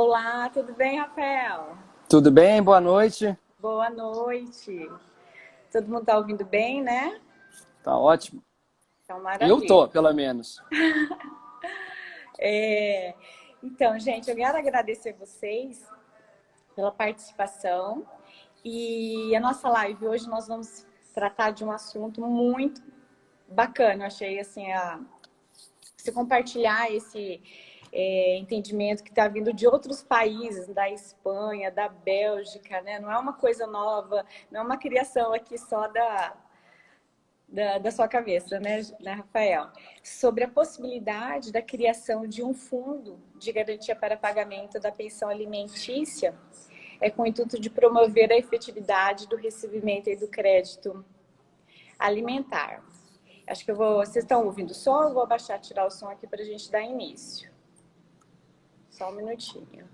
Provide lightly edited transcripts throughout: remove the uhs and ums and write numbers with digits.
Olá, tudo bem, Rafael? Tudo bem? Boa noite. Boa noite. Todo mundo tá ouvindo bem, né? Tá ótimo. Então, Eu tô, maravilha. pelo menos. É, Então, gente, eu quero agradecer vocês pela participação. E a nossa live hoje nós vamos tratar de um assunto muito bacana. Eu achei assim, se compartilhar esse entendimento que está vindo de outros países, da Espanha, da Bélgica, né? Não é uma coisa nova, não é uma criação aqui só da sua cabeça, né, Rafael? Sobre a possibilidade da criação de um fundo de garantia para pagamento da pensão alimentícia, com o intuito de promover a efetividade do recebimento e do crédito alimentar. Acho que vocês estão ouvindo o som? Eu vou abaixar, tirar o som aqui para a gente dar início. Só um minutinho.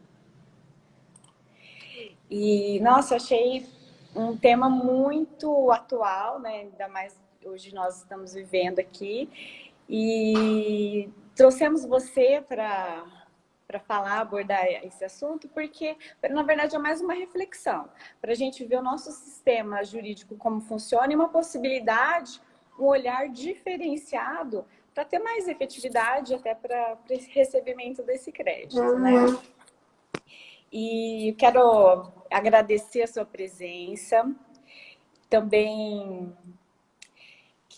E, nossa, achei um tema muito atual, né? Ainda mais hoje nós estamos vivendo aqui. E trouxemos você para falar, abordar esse assunto, porque, na verdade, é mais uma reflexão, para a gente ver o nosso sistema jurídico como funciona e uma possibilidade, um olhar diferenciado para ter mais efetividade até para esse recebimento desse crédito, né? E quero agradecer a sua presença, também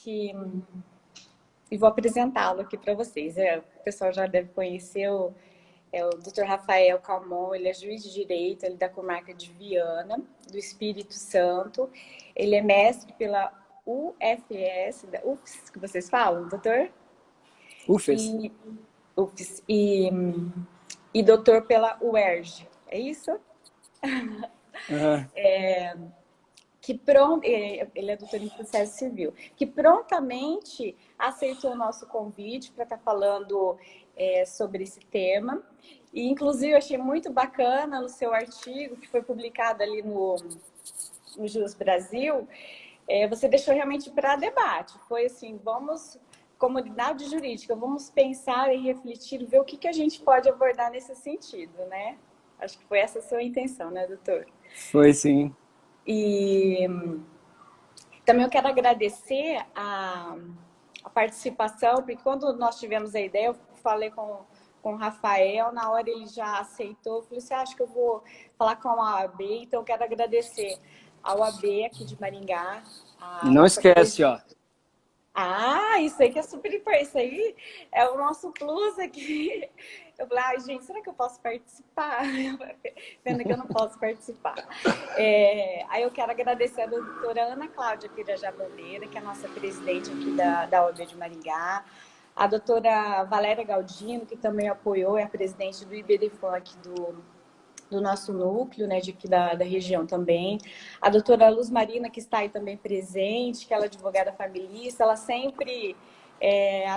e vou apresentá-lo aqui para vocês. O pessoal já deve conhecer o Dr. Rafael Calmon, ele é juiz de direito, ele é da comarca de Viana, do Espírito Santo. Ele é mestre pela UFS, da UFS, que vocês falam, doutor? Ufes. E, UFS, e doutor pela UERJ, é isso? Uhum. Ele é doutor em processo civil, que prontamente aceitou o nosso convite para estar falando sobre esse tema. E, inclusive, eu achei muito bacana no seu artigo, que foi publicado ali no Jus Brasil, você deixou realmente para debate. Foi assim, comunidade jurídica, vamos pensar e refletir, ver o que a gente pode abordar nesse sentido, né? Acho que foi essa a sua intenção, né, doutor? Foi sim. E também eu quero agradecer a participação, porque quando nós tivemos a ideia, eu falei com o Rafael, na hora ele já aceitou, eu falei assim, acho que eu vou falar com a OAB, então eu quero agradecer a OAB aqui de Maringá, a Não nossa esquece, ó. isso aí que é super importante, isso aí é o nosso plus aqui. Eu falei, ai, gente, será que eu posso participar? Pena que eu não posso participar. Aí eu quero agradecer a doutora Ana Cláudia Pirajá Bandeira, que é a nossa presidente aqui da OAB de Maringá, a doutora Valéria Galdino, que também apoiou, é a presidente do IBDFAN aqui do nosso núcleo, né, de aqui da região também. A doutora Luz Marina, que está aí também presente, que ela é advogada familista, ela sempre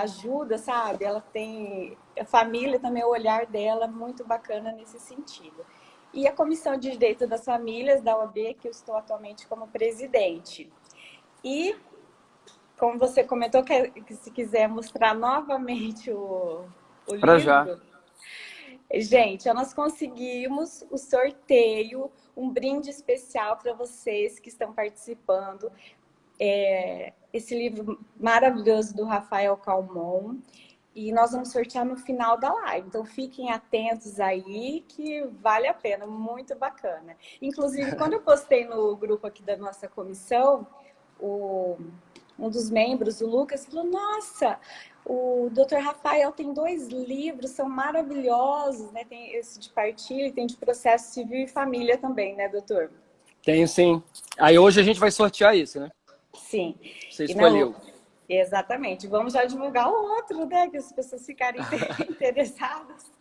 ajuda, sabe? Ela tem a família também, o olhar dela muito bacana nesse sentido. E a Comissão de Direito das Famílias da OAB, que eu estou atualmente como presidente. E, como você comentou, que se quiser mostrar novamente o Pra já. livro... Gente, nós conseguimos o sorteio, um brinde especial para vocês que estão participando. Esse livro maravilhoso do Rafael Calmon. E nós vamos sortear no final da live. Então, fiquem atentos aí, que vale a pena, muito bacana. Inclusive, quando eu postei no grupo aqui da nossa comissão, um dos membros, o Lucas, falou, nossa, o Dr. Rafael tem 2 livros, são maravilhosos, né? Tem esse de partilha e tem de processo civil e família também, né, doutor? Tenho sim. Aí hoje a gente vai sortear isso, né? Sim. Você E escolheu. exatamente. Vamos já divulgar o outro, né? Que as pessoas ficarem interessadas.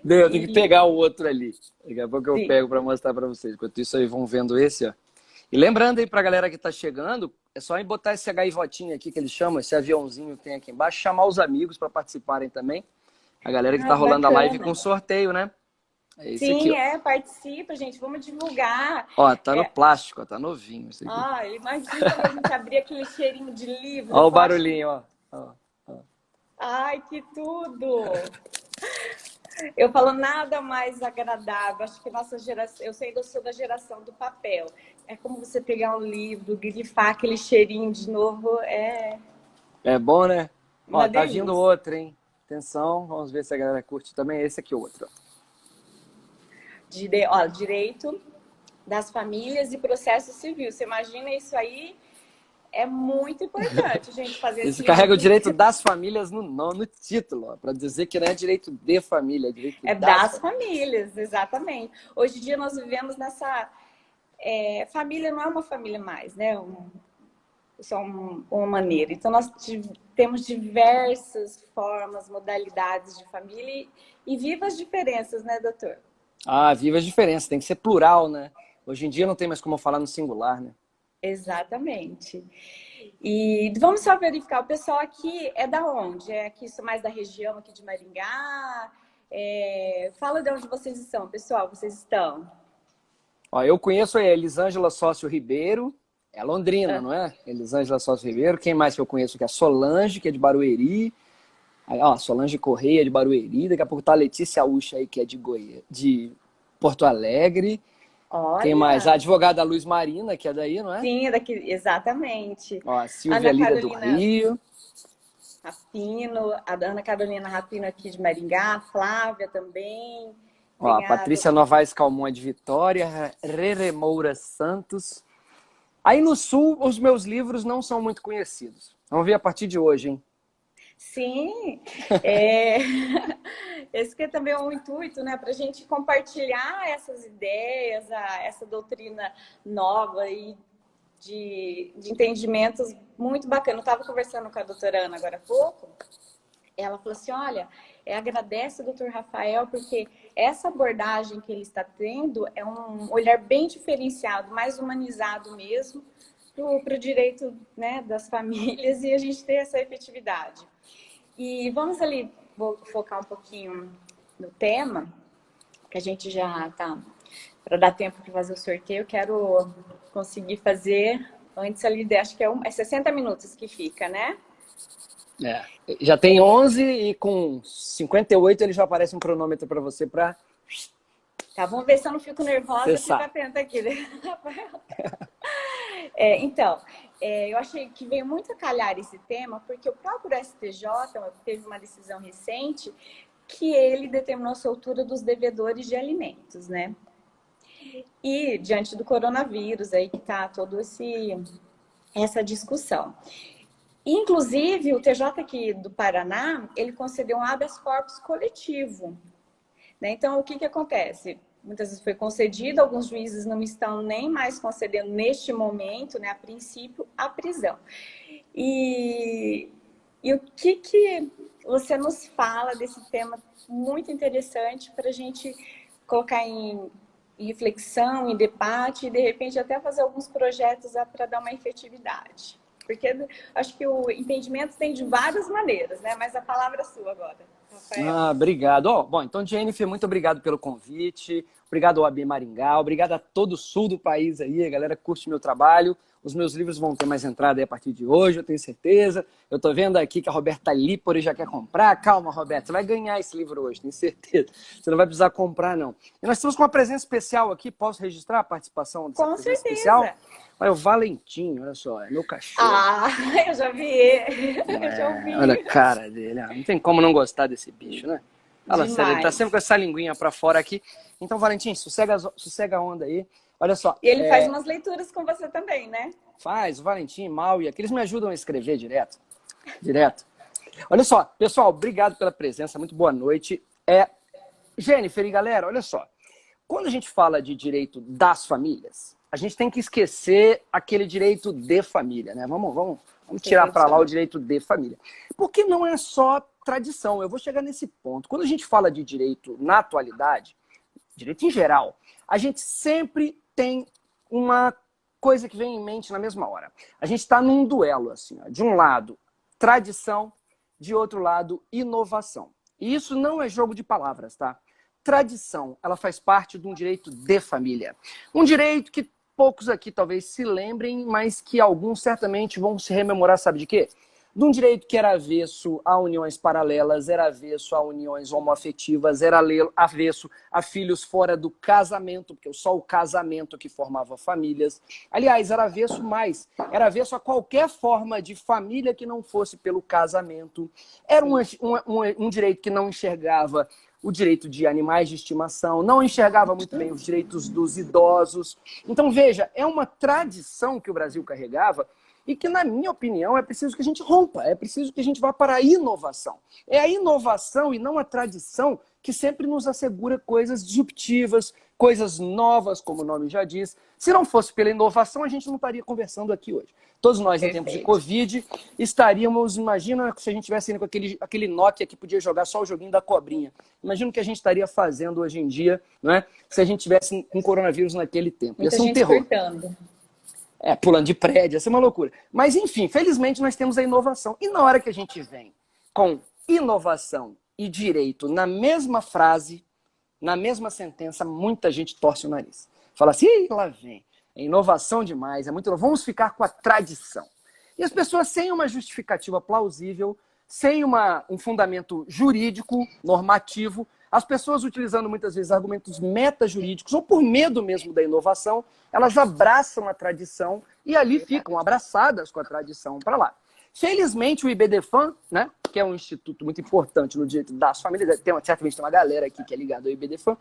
Eu tenho que pegar o outro ali. Daqui a pouco eu Sim. pego para mostrar para vocês. Enquanto isso aí vão vendo esse, ó. E lembrando aí pra galera que tá chegando, é só botar esse gaivotinho aqui que eles chamam, esse aviãozinho que tem aqui embaixo, chamar os amigos para participarem também. A galera que tá rolando a live Bacana. com sorteio, né? É esse aqui, Sim, ó. participa, gente. Vamos divulgar. Ó, tá no plástico, ó, tá novinho esse aqui. Imagina quando a gente abrir aquele cheirinho de livro. Ó o Eu acho... barulhinho, ó. Ai, que tudo! Eu falo nada mais agradável. Acho que nossa geração, eu sou da geração do papel. É como você pegar um livro, grifar aquele cheirinho de novo, é É bom, né? Ó, uma tá vindo delícia. outro, hein? Atenção, vamos ver se a galera curte também. Esse aqui, outro. Ó, direito das famílias e processo civil. Você imagina isso aí? É muito importante a gente fazer Esse esse carrega o link. direito das famílias no título, para dizer que não é direito de família, é direito É das das famílias. famílias, exatamente. Hoje em dia nós vivemos nessa. Família não é uma família mais, né? Só uma maneira. Então, nós temos diversas formas, modalidades de família e vivas diferenças, né, doutor? Ah, viva as diferenças, tem que ser plural, né? Hoje em dia não tem mais como falar no singular, né? Exatamente. E vamos só verificar, o pessoal aqui é da onde? É aqui mais da região aqui de Maringá? Fala de onde vocês estão, pessoal, vocês estão? Ó, eu conheço a Elisângela Sócio Ribeiro, é Londrina, Ah, não é? Elisângela Sócio Ribeiro. Quem mais que eu conheço aqui? A Solange, que é de Barueri. Aí, ó, Solange Correia, de Barueri. Daqui a pouco tá a Letícia Ucha aí, que é de Porto Alegre. Quem mais? A olha, advogada Luz Marina, que é daí, não é? sim, é daqui, exatamente. Ó, a Silvia Ana Lira do Carolina Rio. Rapino, a Ana Carolina Rapino aqui de Maringá, a Flávia também, Ó, a tem Patrícia Novaes Calmon é de Vitória. Rere Moura Santos. Aí no Sul, os meus livros não são muito conhecidos. Vamos ver a partir de hoje, hein? Sim, é... esse que é também um intuito, né, para a gente compartilhar essas ideias, essa doutrina nova e de entendimentos muito bacana. Eu estava conversando com a doutora Ana agora há pouco, ela falou assim, olha, agradece o doutor Rafael, porque essa abordagem que ele está tendo é um olhar bem diferenciado, mais humanizado mesmo, para o direito, né, das famílias e a gente ter essa efetividade. E vamos ali, vou focar um pouquinho no tema, que a gente já tá, para dar tempo para fazer o sorteio, quero conseguir fazer antes ali, acho que é 60 minutos que fica, né? É. Já tem 11 e com 58 ele já aparece um cronômetro para você para Tá, vamos ver se eu não fico nervosa, fica cessar. atenta aqui, né, Rafael? Então, eu achei que veio muito a calhar esse tema, porque o próprio STJ teve uma decisão recente que ele determinou a soltura dos devedores de alimentos, né? E diante do coronavírus, aí que tá toda essa discussão. Inclusive, o TJ aqui do Paraná, ele concedeu um habeas corpus coletivo, né? Então, o que acontece? Muitas vezes foi concedido, alguns juízes não estão nem mais concedendo neste momento, né, a princípio, a prisão. E o que você nos fala desse tema muito interessante para a gente colocar em reflexão, em debate e, de repente, até fazer alguns projetos para dar uma efetividade? Porque acho que o entendimento tem de várias maneiras, né? Mas a palavra é sua agora, Rafael. Ah, obrigado. Oh, bom, então, Jennifer, muito obrigado pelo convite. Obrigado ao AB Maringá. Obrigado a todo o sul do país aí. A galera curte meu trabalho. Os meus livros vão ter mais entrada aí a partir de hoje, eu tenho certeza. Eu tô vendo aqui que a Roberta Lipori já quer comprar. Calma, Roberta, você vai ganhar esse livro hoje, tenho certeza. Você não vai precisar comprar, não. E nós estamos com uma presença especial aqui. Posso registrar a participação dessa Com presença certeza. especial? Olha, o Valentim, olha só, é meu cachorro. Ah, eu já vi ele. Eu já ouvi. Olha a cara dele. Não tem como não gostar desse bicho, né? Fala sério, ele tá sempre com essa linguinha pra fora aqui. Então, Valentim, sossega a onda aí. Olha só. E ele faz umas leituras com você também, né? Faz, o Valentim, Mal e aqueles me ajudam a escrever direto. Direto. Olha só, pessoal, obrigado pela presença, muito boa noite. Jennifer e galera, olha só. Quando a gente fala de direito das famílias, a gente tem que esquecer aquele direito de família, né? Vamos tirar para lá o direito de família. Porque não é só tradição, eu vou chegar nesse ponto. Quando a gente fala de direito na atualidade, direito em geral, a gente sempre tem uma coisa que vem em mente na mesma hora. A gente está num duelo, assim, ó. De um lado, tradição, de outro lado, inovação. E isso não é jogo de palavras, tá? Tradição, ela faz parte de um direito de família. Um direito que poucos aqui talvez se lembrem, mas que alguns certamente vão se rememorar, sabe de quê? de um direito que era avesso a uniões paralelas, era avesso a uniões homoafetivas, era avesso a filhos fora do casamento, porque só o casamento que formava famílias. Aliás, era avesso a qualquer forma de família que não fosse pelo casamento. Era um direito que não enxergava o direito de animais de estimação, não enxergava muito bem os direitos dos idosos. Então, veja, é uma tradição que o Brasil carregava e que, na minha opinião, é preciso que a gente rompa, é preciso que a gente vá para a inovação. É a inovação e não a tradição que sempre nos assegura coisas disruptivas, coisas novas, como o nome já diz. Se não fosse pela inovação, a gente não estaria conversando aqui hoje. Todos nós, em tempos de Covid, estaríamos, imagina se a gente estivesse indo com aquele Nokia que podia jogar só o joguinho da cobrinha. Imagina o que a gente estaria fazendo hoje em dia, não é? Se a gente tivesse com coronavírus naquele tempo. Ia ser um terror. Cortando. Pulando de prédio, ia ser uma loucura. Mas, enfim, felizmente nós temos a inovação. E na hora que a gente vem com inovação e direito na mesma frase, na mesma sentença, muita gente torce o nariz. Fala assim, lá vem. É inovação demais, é muito... Vamos ficar com a tradição. E as pessoas, sem uma justificativa plausível, sem um fundamento jurídico, normativo, as pessoas utilizando muitas vezes argumentos metajurídicos ou por medo mesmo da inovação, elas abraçam a tradição e ali ficam abraçadas com a tradição para lá. Felizmente o IBDFAM, né, que é um instituto muito importante no direito das famílias, certamente tem uma galera aqui que é ligada ao IBDFAM,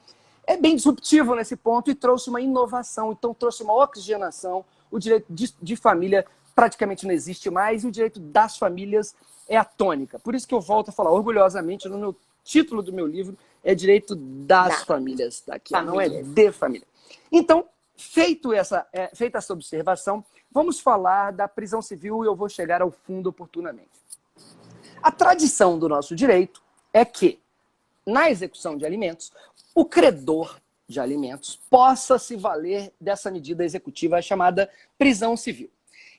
é bem disruptivo nesse ponto e trouxe uma inovação, então trouxe uma oxigenação, o direito de família praticamente não existe mais e o direito das famílias é a tônica. Por isso que eu volto a falar orgulhosamente no meu título do meu livro, é direito das famílias, daqui, não é de família. Então, feita essa observação, vamos falar da prisão civil e eu vou chegar ao fundo oportunamente. A tradição do nosso direito é que, na execução de alimentos, o credor de alimentos possa se valer dessa medida executiva chamada prisão civil.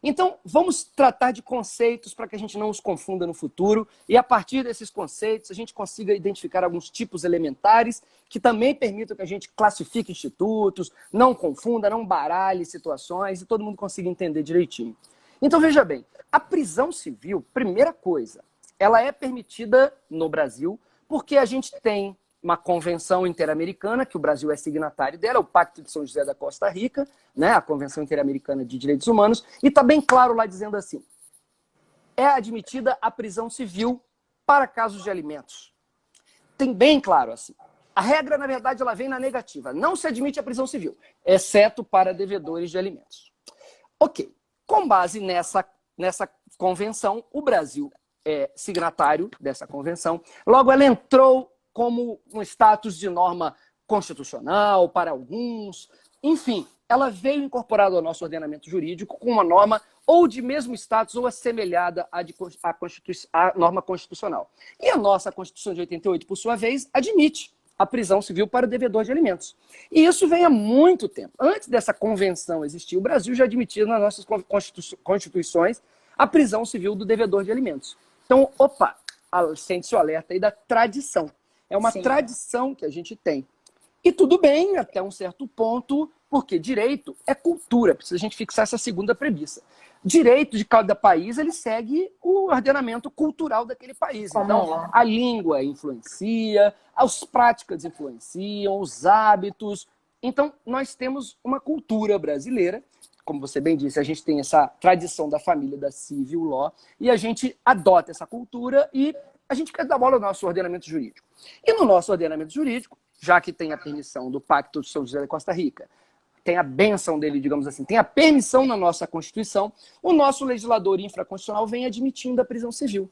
Então, vamos tratar de conceitos para que a gente não os confunda no futuro e, a partir desses conceitos, a gente consiga identificar alguns tipos elementares que também permitam que a gente classifique institutos, não confunda, não baralhe situações e todo mundo consiga entender direitinho. Então, veja bem, a prisão civil, primeira coisa, ela é permitida no Brasil porque a gente tem uma convenção interamericana, que o Brasil é signatário dela, o Pacto de São José da Costa Rica, né, a Convenção Interamericana de Direitos Humanos, e está bem claro lá dizendo assim, é admitida a prisão civil para casos de alimentos. Tem bem claro assim. A regra, na verdade, ela vem na negativa. Não se admite a prisão civil, exceto para devedores de alimentos. Ok. Com base nessa convenção, o Brasil é signatário dessa convenção. Logo, ela entrou como um status de norma constitucional para alguns. Enfim, ela veio incorporada ao nosso ordenamento jurídico com uma norma ou de mesmo status ou assemelhada à norma constitucional. E a nossa Constituição de 88, por sua vez, admite a prisão civil para o devedor de alimentos. E isso vem há muito tempo. Antes dessa convenção existir, o Brasil já admitia nas nossas constituições a prisão civil do devedor de alimentos. Então, sente-se o alerta aí da tradição. É uma tradição que a gente tem. E tudo bem, até um certo ponto, porque direito é cultura. Precisa a gente fixar essa segunda premissa. Direito de cada país, ele segue o ordenamento cultural daquele país. Então, a língua influencia, as práticas influenciam, os hábitos. Então, nós temos uma cultura brasileira. Como você bem disse, a gente tem essa tradição da família, da civil law, e a gente adota essa cultura e a gente quer dar bola ao nosso ordenamento jurídico. E no nosso ordenamento jurídico, já que tem a permissão do Pacto de São José da Costa Rica, tem a bênção dele, digamos assim, tem a permissão na nossa Constituição, o nosso legislador infraconstitucional vem admitindo a prisão civil.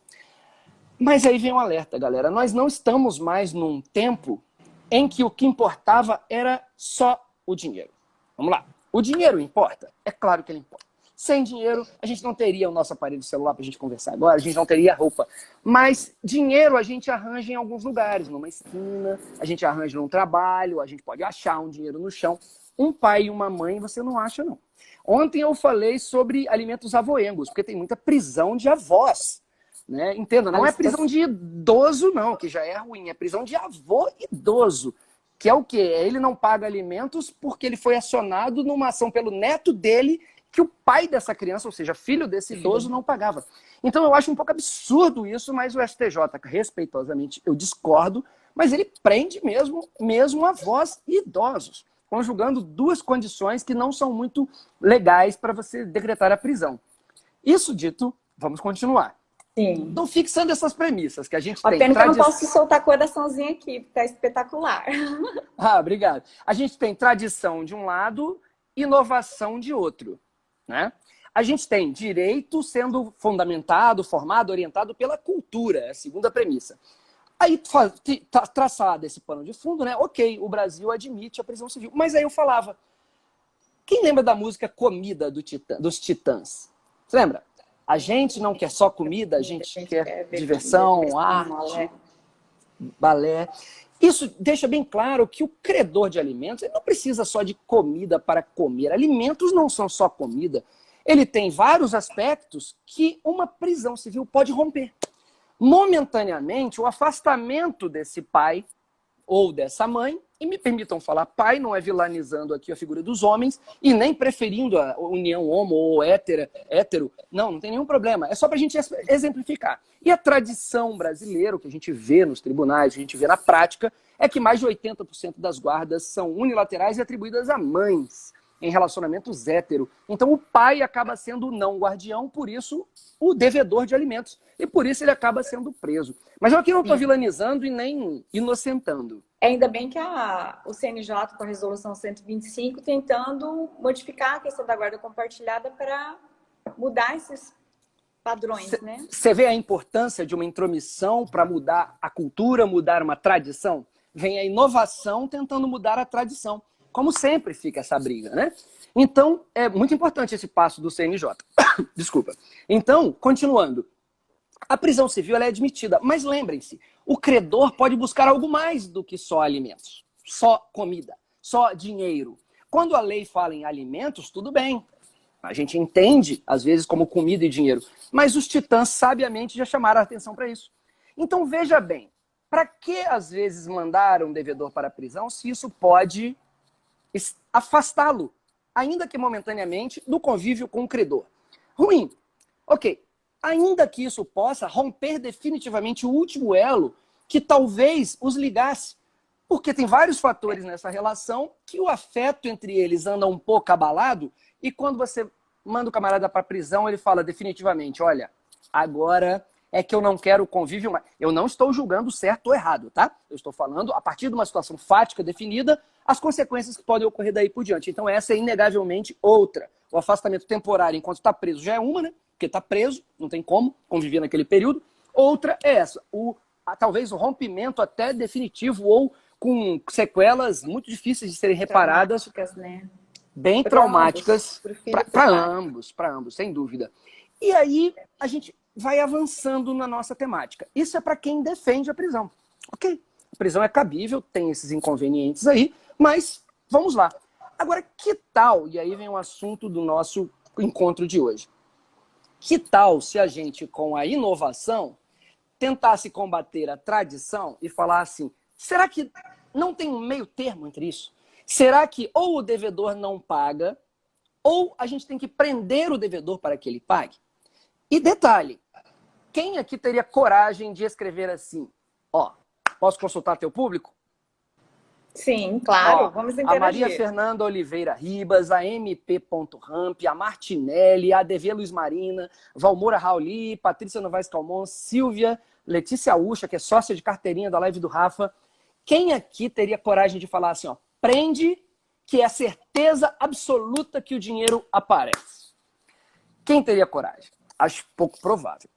Mas aí vem um alerta, galera. Nós não estamos mais num tempo em que o que importava era só o dinheiro. Vamos lá. O dinheiro importa? É claro que ele importa. Sem dinheiro, a gente não teria o nosso aparelho celular para a gente conversar agora, a gente não teria roupa. Mas dinheiro a gente arranja em alguns lugares, numa esquina, a gente arranja num trabalho, a gente pode achar um dinheiro no chão. Um pai e uma mãe você não acha, não. Ontem eu falei sobre alimentos avoengos, porque tem muita prisão de avós. Né? Entenda, não é prisão de idoso, não, que já é ruim, é prisão de avô idoso. Que é o quê? Ele não paga alimentos porque ele foi acionado numa ação pelo neto dele que o pai dessa criança, ou seja, filho desse idoso, não pagava. Então eu acho um pouco absurdo isso, mas o STJ, respeitosamente, eu discordo, mas ele prende mesmo avós e idosos, conjugando duas condições que não são muito legais para você decretar a prisão. Isso dito, vamos continuar. Sim. Então, fixando essas premissas que a gente A tem... pena que eu não posso soltar coraçãozinho aqui, porque tá espetacular. Ah, obrigado. A gente tem tradição de um lado, inovação de outro, né? A gente tem direito sendo fundamentado, formado, orientado pela cultura, é a segunda premissa. Aí, traçado esse pano de fundo, né? Ok, o Brasil admite a prisão civil. Mas aí eu falava, quem lembra da música Comida dos Titãs? Você lembra? A gente não quer só comida, a gente quer diversão, arte, balé. Isso deixa bem claro que o credor de alimentos ele não precisa só de comida para comer. Alimentos não são só comida. Ele tem vários aspectos que uma prisão civil pode romper. Momentaneamente, o afastamento desse pai ou dessa mãe, e me permitam falar pai, não é vilanizando aqui a figura dos homens, e nem preferindo a união homo ou hétero, não tem nenhum problema, é só para a gente exemplificar. E a tradição brasileira, o que a gente vê nos tribunais, a gente vê na prática, é que mais de 80% das guardas são unilaterais e atribuídas a mães, em relacionamentos hétero. Então o pai acaba sendo o não guardião, por isso o devedor de alimentos. E por isso ele acaba sendo preso. Mas eu aqui não estou vilanizando e nem inocentando. Ainda bem que o CNJ, com a resolução 125, tentando modificar a questão da guarda compartilhada para mudar esses padrões, né? Você vê a importância de uma intromissão para mudar a cultura, mudar uma tradição? Vem a inovação tentando mudar a tradição. Como sempre fica essa briga, né? Então, é muito importante esse passo do CNJ. Desculpa. Então, continuando. A prisão civil ela é admitida, mas lembrem-se, o credor pode buscar algo mais do que só alimentos, só comida, só dinheiro. Quando a lei fala em alimentos, tudo bem. A gente entende, às vezes, como comida e dinheiro. Mas os titãs, sabiamente, já chamaram a atenção para isso. Então, veja bem, para que, às vezes, mandar um devedor para a prisão se isso pode afastá-lo, ainda que momentaneamente, do convívio com o credor? Ruim. Ok. Ainda que isso possa romper definitivamente o último elo que talvez os ligasse. Porque tem vários fatores nessa relação que o afeto entre eles anda um pouco abalado e quando você manda o camarada para a prisão, ele fala definitivamente, olha, agora é que eu não quero convívio mais. Eu não estou julgando certo ou errado, tá? Eu estou falando, a partir de uma situação fática definida, as consequências que podem ocorrer daí por diante. Então essa é inegavelmente outra. O afastamento temporário enquanto está preso já é uma, né? Porque está preso, não tem como conviver naquele período. Outra é essa, talvez o rompimento até definitivo ou com sequelas muito difíceis de serem reparadas. Traumáticas, né? Bem traumáticas para ambos, sem dúvida. E aí a gente vai avançando na nossa temática. Isso é para quem defende a prisão. Ok, a prisão é cabível, tem esses inconvenientes aí, mas vamos lá. Agora, que tal, e aí vem o assunto do nosso encontro de hoje, que tal se a gente, com a inovação, tentasse combater a tradição e falar assim, será que não tem um meio termo entre isso? Será que ou o devedor não paga, ou a gente tem que prender o devedor para que ele pague? E detalhe, quem aqui teria coragem de escrever assim, ó, posso consultar teu público? Sim, claro, ó, vamos interagir. A Maria Fernanda Oliveira Ribas, a MP.Ramp, a Martinelli, a ADV Luiz Marina, Valmora Rauli, Patrícia Novaes Calmon, Silvia, Letícia Ucha, que é sócia de carteirinha da live do Rafa. Quem aqui teria coragem de falar assim, ó, prende, que é certeza absoluta que o dinheiro aparece? Quem teria coragem? Acho pouco provável.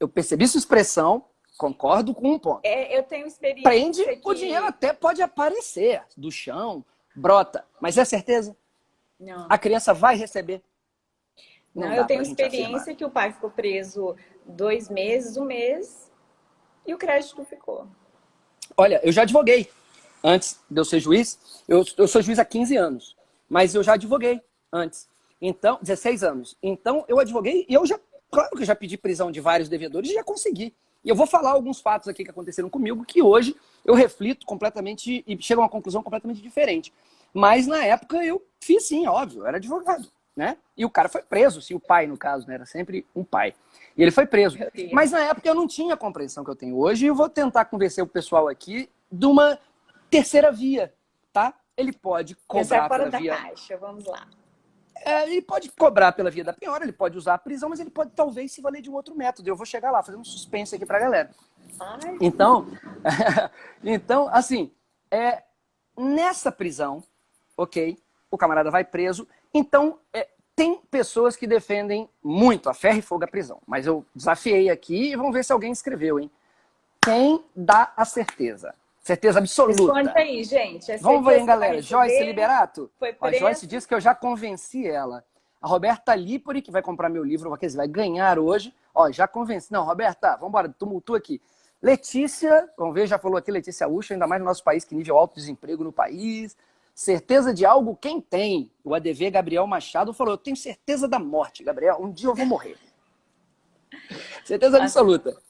Eu percebi sua expressão, concordo com um ponto. Eu tenho experiência. Prende, o dinheiro até pode aparecer do chão, brota. Mas é certeza? Não. A criança vai receber? Não, eu tenho experiência que o pai ficou preso 2 meses, 1 mês, e o crédito ficou. Olha, eu já advoguei. Antes de eu ser juiz, eu sou juiz há 15 anos. Mas eu já advoguei antes. Então, 16 anos. Então, eu advoguei e claro que eu já pedi prisão de vários devedores e já consegui. E eu vou falar alguns fatos aqui que aconteceram comigo que hoje eu reflito completamente e chego a uma conclusão completamente diferente. Mas na época eu fiz sim, óbvio, eu era advogado. né? E o cara foi preso, se o pai, no caso, né? Era sempre um pai. E ele foi preso. Mas na época eu não tinha a compreensão que eu tenho hoje e eu vou tentar convencer o pessoal aqui de uma terceira via, tá? Ele pode cobrar fora pela da via... caixa, vamos lá. Ele pode cobrar pela via da penhora, ele pode usar a prisão, mas ele pode talvez se valer de um outro método. Eu vou chegar lá, fazer um suspense aqui pra galera. Ai. Então, então assim, nessa prisão, ok, o camarada vai preso. Então, tem pessoas que defendem muito a ferro e fogo a prisão. Mas eu desafiei aqui e vamos ver se alguém escreveu, hein? Quem dá a certeza? Certeza absoluta. Responde aí, gente. Vamos ver, hein, galera. Joyce Liberato? Foi A Joyce disse que eu já convenci ela. A Roberta Lipori, que vai comprar meu livro, quer dizer, vai ganhar hoje. Ó, já convenci. Não, Roberta, vamos embora, tumultua aqui. Letícia, vamos ver, já falou aqui, Letícia Ucha, ainda mais no nosso país, que nível alto desemprego no país. Certeza de algo, quem tem? O ADV Gabriel Machado falou, eu tenho certeza da morte, Gabriel, um dia eu vou morrer. Certeza absoluta.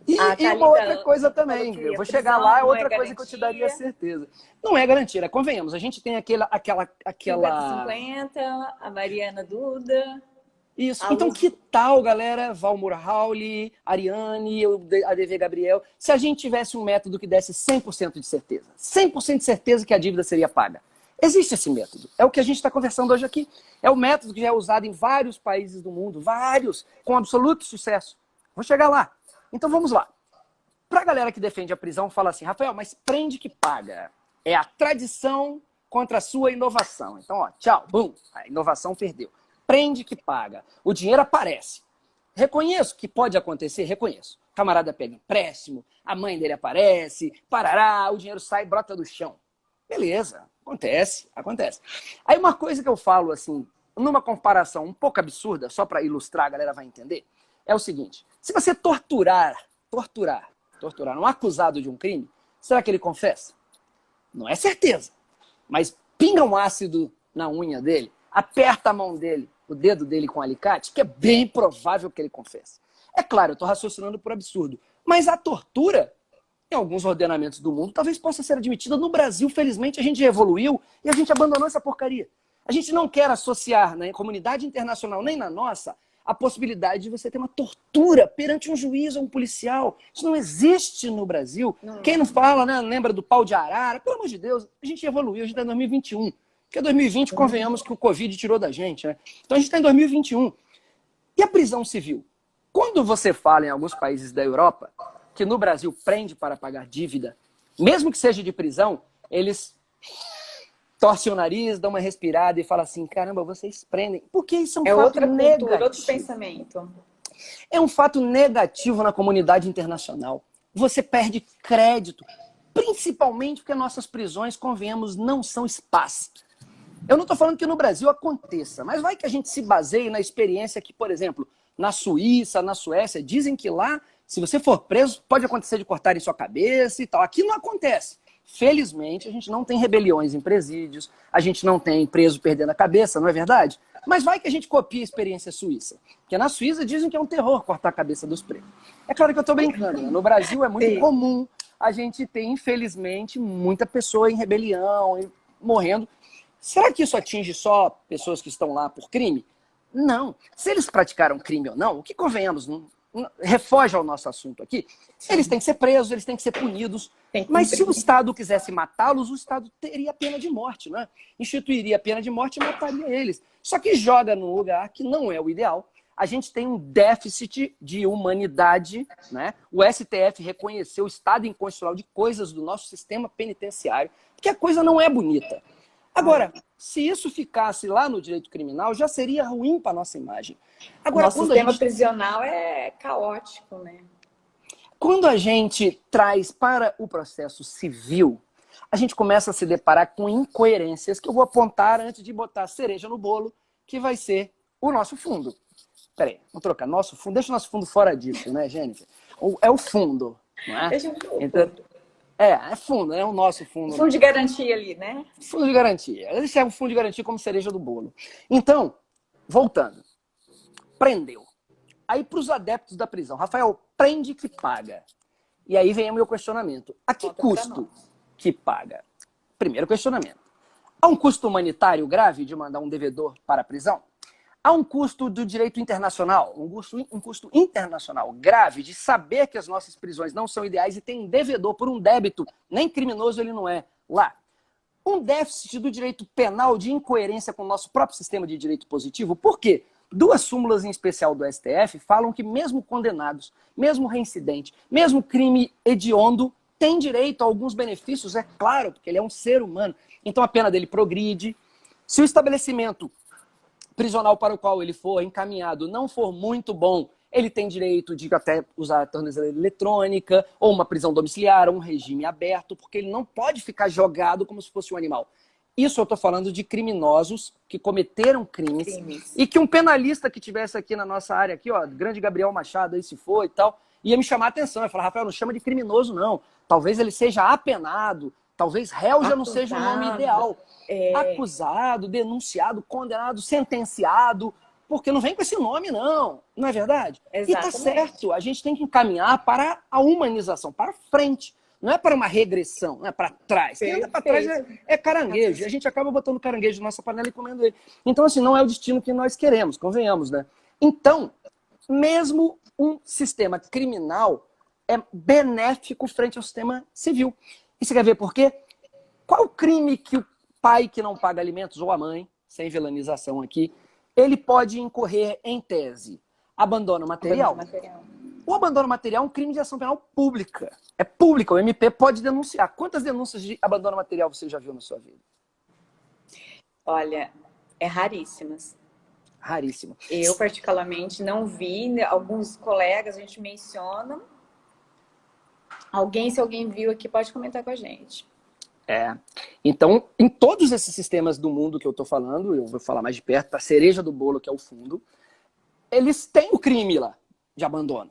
E uma outra coisa também, eu vou chegar lá, é outra coisa que eu te daria certeza. Não é garantia, convenhamos, a gente tem aquela... 50, a Mariana Duda... Isso, então que tal, galera, Valmor Rauli, Ariane, ADV Gabriel, se a gente tivesse um método que desse 100% de certeza, 100% de certeza que a dívida seria paga. Existe esse método, é o que a gente está conversando hoje aqui. É o método que já é usado em vários países do mundo, vários, com absoluto sucesso. Vou chegar lá. Então vamos lá. Para a galera que defende a prisão, fala assim, Rafael, mas prende que paga. É a tradição contra a sua inovação. Então, ó, tchau, bum, a inovação perdeu. Prende que paga. O dinheiro aparece. Reconheço que pode acontecer, reconheço. O camarada pega empréstimo, a mãe dele aparece, parará, o dinheiro sai e brota do chão. Beleza, acontece, acontece. Aí uma coisa que eu falo assim, numa comparação um pouco absurda, só para ilustrar, a galera vai entender, é o seguinte, se você torturar um acusado de um crime, será que ele confessa? Não é certeza, mas pinga um ácido na unha dele, aperta a mão dele, o dedo dele com um alicate, que é bem provável que ele confesse. É claro, eu estou raciocinando por absurdo, mas a tortura, em alguns ordenamentos do mundo, talvez possa ser admitida. No Brasil, felizmente, a gente evoluiu e a gente abandonou essa porcaria. A gente não quer associar na comunidade internacional, nem na nossa, a possibilidade de você ter uma tortura perante um juiz ou um policial. Isso não existe no Brasil. Não. Quem não fala, né, lembra do pau de arara? Pelo amor de Deus, a gente evoluiu, a gente está em 2021. Porque 2020, convenhamos que o Covid tirou da gente, né? Então a gente está em 2021. E a prisão civil? Quando você fala em alguns países da Europa, que no Brasil prende para pagar dívida, mesmo que seja de prisão, eles torcem o nariz, dão uma respirada e falam assim, caramba, vocês prendem. Porque isso é um fato outra cultura, negativo. outro pensamento. É um fato negativo na comunidade internacional. Você perde crédito, principalmente porque nossas prisões, convenhamos, não são spas. Eu não estou falando que no Brasil aconteça, mas vai que a gente se baseie na experiência que, por exemplo, na Suíça, na Suécia, dizem que lá, se você for preso, pode acontecer de cortarem sua cabeça e tal. Aqui não acontece. Felizmente, a gente não tem rebeliões em presídios, a gente não tem preso perdendo a cabeça, não é verdade? Mas vai que a gente copia a experiência suíça. Porque na Suíça dizem que é um terror cortar a cabeça dos presos. É claro que eu estou brincando, né? No Brasil é muito comum a gente ter, infelizmente, muita pessoa em rebelião, morrendo. Será que isso atinge só pessoas que estão lá por crime? Não. Se eles praticaram crime ou não, o que convenhamos, refoge ao nosso assunto aqui, eles têm que ser presos, eles têm que ser punidos. Mas se o Estado quisesse matá-los, o Estado teria pena de morte, né? Instituiria a pena de morte e mataria eles. Só que joga num lugar que não é o ideal. A gente tem um déficit de humanidade, né? O STF reconheceu o estado inconstitucional de coisas do nosso sistema penitenciário, porque a coisa não é bonita. Agora, se isso ficasse lá no direito criminal, já seria ruim para a nossa imagem. Agora, nosso sistema prisional é caótico, né? Quando a gente traz para o processo civil, a gente começa a se deparar com incoerências que eu vou apontar antes de botar a cereja no bolo, que vai ser o nosso fundo. Peraí, vamos trocar. Nosso fundo, deixa o nosso fundo fora disso, né, Jennifer? É o fundo, não é? Deixa o fundo. Então, é fundo, é o nosso fundo. Fundo de garantia ali, né? Fundo de garantia. Esse é um fundo de garantia como cereja do bolo. Então, voltando. Prendeu. Aí para os adeptos da prisão. Rafael, prende que paga. E aí vem o meu questionamento. A que custo que paga? Primeiro questionamento. Há um custo humanitário grave de mandar um devedor para a prisão? Há um custo do direito internacional, um custo internacional grave de saber que as nossas prisões não são ideais e tem um devedor por um débito, nem criminoso ele não é, lá. Um déficit do direito penal de incoerência com o nosso próprio sistema de direito positivo. Por quê? Duas súmulas em especial do STF falam que mesmo condenados, mesmo reincidente, mesmo crime hediondo, tem direito a alguns benefícios, é claro, porque ele é um ser humano. Então a pena dele progride. Se o estabelecimento prisional para o qual ele for encaminhado não for muito bom, ele tem direito de até usar a tornozeleira eletrônica, ou uma prisão domiciliar, ou um regime aberto, porque ele não pode ficar jogado como se fosse um animal. Isso eu estou falando de criminosos que cometeram crimes. E que um penalista que tivesse aqui na nossa área, aqui, ó, grande Gabriel Machado, aí se for e tal, ia me chamar a atenção. Eu falar, Rafael, não chama de criminoso, não. Talvez ele seja apenado, talvez réu já não seja o nome ideal. Acusado, denunciado, condenado, sentenciado, porque não vem com esse nome, não. Não é verdade? Exatamente. E tá certo, a gente tem que encaminhar para a humanização, para frente. Não é para uma regressão, não é para trás. Quem anda para trás é caranguejo. E a gente acaba botando caranguejo na nossa panela e comendo ele. Então, assim, não é o destino que nós queremos, convenhamos, né? Então, mesmo um sistema criminal é benéfico frente ao sistema civil. E você quer ver por quê? Qual o crime que o pai que não paga alimentos, ou a mãe, sem vilanização aqui, ele pode incorrer em tese? Abandono material. O abandono material é um crime de ação penal pública. É pública, o MP pode denunciar. Quantas denúncias de abandono material você já viu na sua vida? Olha, é raríssimas. Raríssimo. Eu, particularmente, não vi. Alguns colegas, a gente menciona. Se alguém viu aqui, pode comentar com a gente. Então, em todos esses sistemas do mundo que eu estou falando, eu vou falar mais de perto, a cereja do bolo, que é o fundo, eles têm o crime lá de abandono.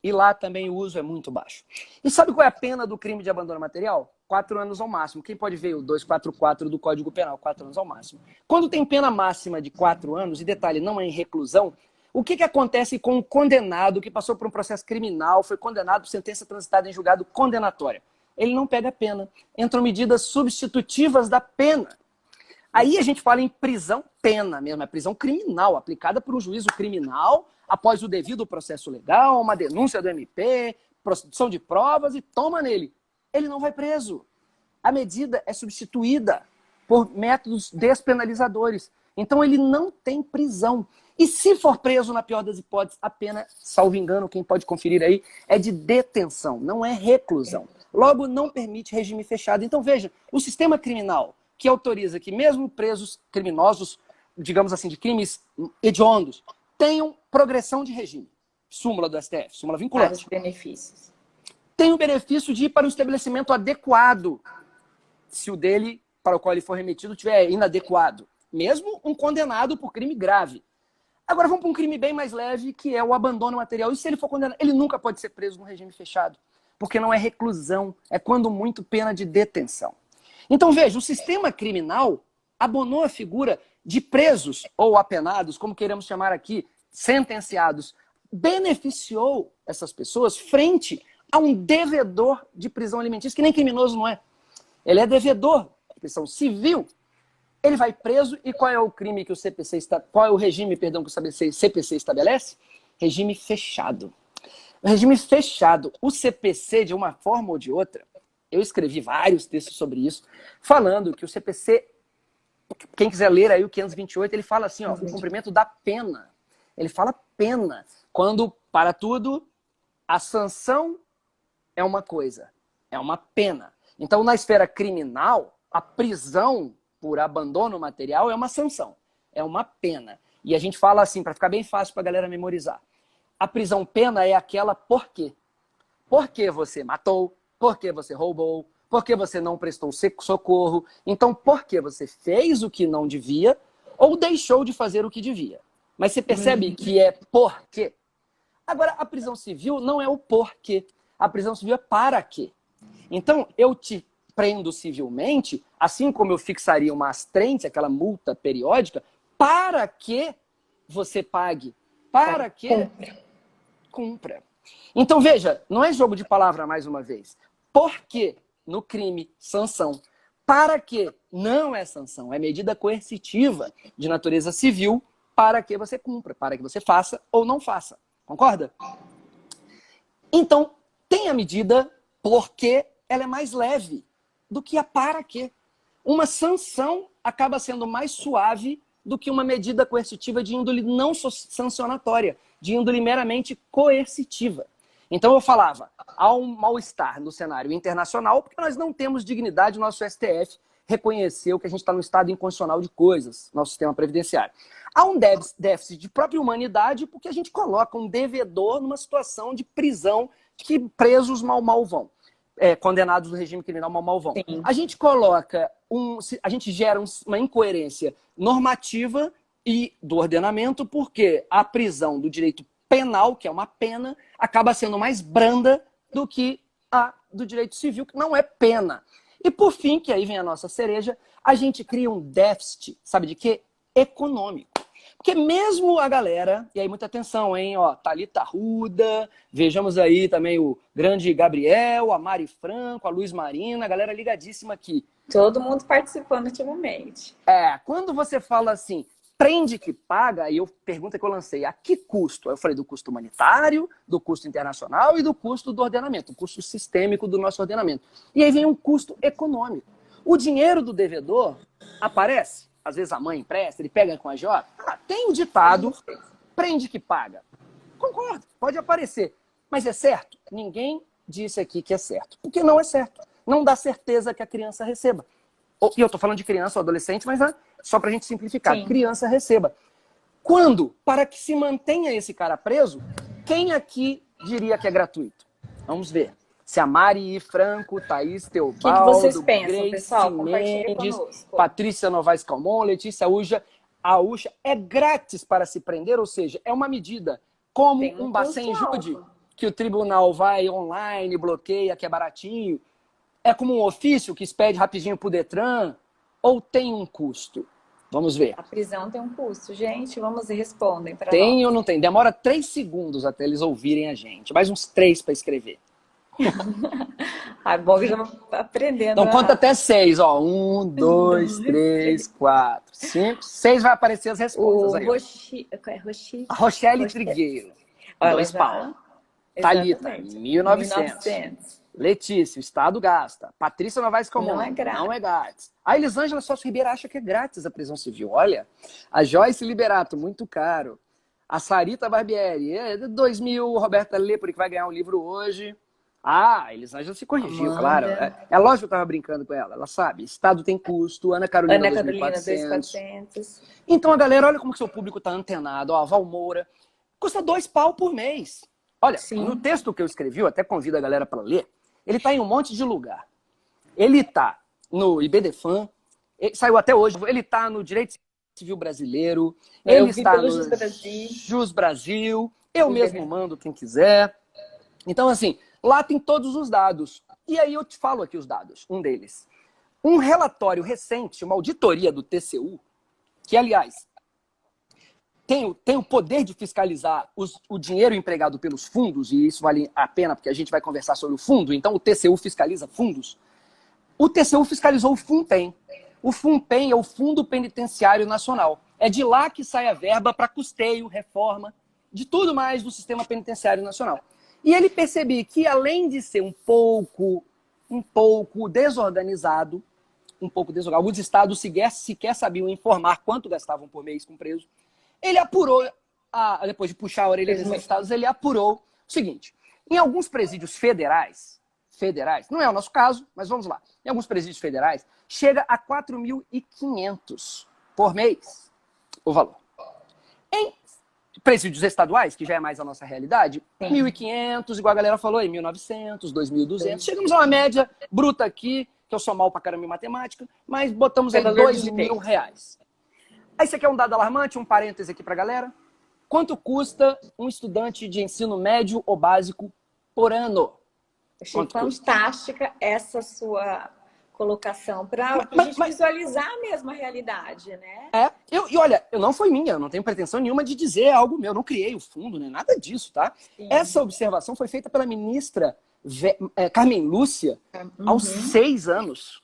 E lá também o uso é muito baixo. E sabe qual é a pena do crime de abandono material? 4 anos ao máximo. Quem pode ver o 244 do Código Penal? 4 anos ao máximo. Quando tem pena máxima de 4 anos, e detalhe, não é em reclusão, o que acontece com o condenado que passou por um processo criminal, foi condenado por sentença transitada em julgado condenatória? Ele não pega pena. Entram medidas substitutivas da pena. Aí a gente fala em prisão pena mesmo, é prisão criminal, aplicada por um juízo criminal, após o devido processo legal, uma denúncia do MP, produção de provas e toma nele. Ele não vai preso. A medida é substituída por métodos despenalizadores. Então ele não tem prisão. E se for preso, na pior das hipóteses, a pena, salvo engano, quem pode conferir aí, é de detenção, não é reclusão. Logo, não permite regime fechado. Então veja, o sistema criminal que autoriza que mesmo presos criminosos, digamos assim, de crimes hediondos, tenham progressão de regime. Súmula do STF, súmula vinculante. Vários benefícios. Tem o benefício de ir para um estabelecimento adequado, se o dele, para o qual ele for remetido, estiver inadequado. Mesmo um condenado por crime grave. Agora vamos para um crime bem mais leve, que é o abandono material. E se ele for condenado, ele nunca pode ser preso no regime fechado. Porque não é reclusão, é quando muito pena de detenção. Então veja, o sistema criminal abonou a figura de presos ou apenados, como queiramos chamar aqui, sentenciados, beneficiou essas pessoas frente a um devedor de prisão alimentícia, que nem criminoso não é. Ele é devedor de prisão civil. Ele vai preso e qual é o crime que o CPC está, qual é o regime, perdão, que o CPC estabelece? Regime fechado. O regime fechado, o CPC, de uma forma ou de outra, eu escrevi vários textos sobre isso, falando que o CPC, quem quiser ler aí o 528, ele fala assim, ó, o cumprimento da pena. Ele fala pena. Quando, para tudo, a sanção é uma coisa, é uma pena. Então, na esfera criminal, a prisão por abandono material é uma sanção, é uma pena. E a gente fala assim, para ficar bem fácil para a galera memorizar. A prisão pena é aquela por quê? Porque você matou, porque você roubou, porque você não prestou socorro. Então, porque você fez o que não devia ou deixou de fazer o que devia. Mas você percebe que é por quê? Agora, a prisão civil não é o porquê. A prisão civil é para quê. Então, eu te prendo civilmente, assim como eu fixaria uma astrente, aquela multa periódica, para que você pague. Para que cumpra. Então, veja, não é jogo de palavra mais uma vez. Por que no crime, sanção? Para que Não é sanção, é medida coercitiva de natureza civil para que você cumpra, para que você faça ou não faça. Concorda? Então, tem a medida porque ela é mais leve do que a para quê. Uma sanção acaba sendo mais suave do que uma medida coercitiva de índole não sancionatória, de índole meramente coercitiva. Então eu falava, há um mal-estar no cenário internacional porque nós não temos dignidade, o nosso STF reconheceu que a gente está no estado inconstitucional de coisas, nosso sistema previdenciário. Há um déficit de própria humanidade porque a gente coloca um devedor numa situação de prisão que presos mal vão. Condenados do regime criminal mal vão. Sim. A gente coloca a gente gera uma incoerência normativa e do ordenamento, porque a prisão do direito penal, que é uma pena, acaba sendo mais branda do que a do direito civil, que não é pena. E por fim, que aí vem a nossa cereja, a gente cria um déficit, sabe de quê? Econômico. Porque mesmo a galera, e aí muita atenção, hein? Ó, Thalita Arruda, vejamos aí também o grande Gabriel, a Mari Franco, a Luiz Marina, a galera ligadíssima aqui. Todo mundo participando ativamente. Quando você fala assim, prende que paga, aí eu pergunta que eu lancei, a que custo? Eu falei do custo humanitário, do custo internacional e do custo do ordenamento, o custo sistêmico do nosso ordenamento. E aí vem um custo econômico. O dinheiro do devedor aparece. Às vezes a mãe empresta, ele pega com a agiota. Tem o ditado, prende que paga. Concordo, pode aparecer. Mas é certo? Ninguém disse aqui que é certo. Porque não é certo. Não dá certeza que a criança receba. E eu estou falando de criança ou adolescente, mas só para a gente simplificar. Sim. Criança receba. Quando? Para que se mantenha esse cara preso, quem aqui diria que é gratuito? Vamos ver. Se a Mari Franco, Thaís Teobaldo, o que vocês pensam, Grace pessoal? Mendes, Patrícia Novaes Calmon, Letícia Aúcha, é grátis para se prender, ou seja, é uma medida como um Bacen Jude, que o tribunal vai online, bloqueia, que é baratinho. É como um ofício que expede rapidinho para o Detran, ou tem um custo? Vamos ver. A prisão tem um custo, gente, vamos e respondem para nós. Tem ou não tem? Demora 3 segundos até eles ouvirem a gente, mais uns 3 para escrever. Bom, já vou aprendendo. Então conta até 6, ó. 1, 2, 3, 4, 5, 6 vai aparecer as respostas aí. Rochelle Trigueiro, 2 pau. Thalita, 1.900. Letícia, o Estado gasta. Patrícia Novaes Calmon, não é grátis. A Elisângela Sócio Ribeiro acha que é grátis a prisão civil. Olha, a Joyce Liberato, muito caro. A Sarita Barbieri, 2.000. Roberta Lepore, que vai ganhar um livro hoje. A Elisângela se corrigiu, claro. É lógico que eu estava brincando com ela. Ela sabe. Estado tem custo. Ana Carolina, 2.400. Então, a galera, olha como que seu público está antenado. Ó, Val Moura. Custa 2 pau por mês. Olha, sim. No texto que eu escrevi, eu até convido a galera para ler, ele está em um monte de lugar. Ele está no IBDFAN, saiu até hoje, ele está no Direito Civil Brasileiro, ele está no Jus Brasil, eu mesmo mando quem quiser. Então, assim, lá tem todos os dados. E aí eu te falo aqui os dados, um deles. Um relatório recente, uma auditoria do TCU, que, aliás, tem o poder de fiscalizar o dinheiro empregado pelos fundos, e isso vale a pena porque a gente vai conversar sobre o fundo, então o TCU fiscaliza fundos. O TCU fiscalizou o FUNPEN. O FUNPEN é o Fundo Penitenciário Nacional. É de lá que sai a verba para custeio, reforma, de tudo mais do sistema penitenciário nacional. E ele percebeu que, além de ser um pouco desorganizado, alguns estados sequer sabiam informar quanto gastavam por mês com preso, ele apurou, depois de puxar a orelha dos estados, ele apurou o seguinte: em alguns presídios federais, não é o nosso caso, mas vamos lá, em alguns presídios federais, chega a 4.500 por mês o valor. Em presídios estaduais, que já é mais a nossa realidade, 1.500, igual a galera falou aí, 1.900, 2.200, chegamos a uma média bruta aqui, que eu sou mal pra caramba em matemática, mas botamos aí R$2.000. Aí você quer um dado alarmante, um parêntese aqui pra galera? Quanto custa um estudante de ensino médio ou básico por ano? Achei fantástica essa sua colocação para a gente visualizar mesmo a realidade, né? E olha, não foi minha, eu não tenho pretensão nenhuma de dizer algo meu, eu não criei o fundo, né? Nada disso, tá? Sim. Essa observação foi feita pela ministra Carmen Lúcia aos 6 anos.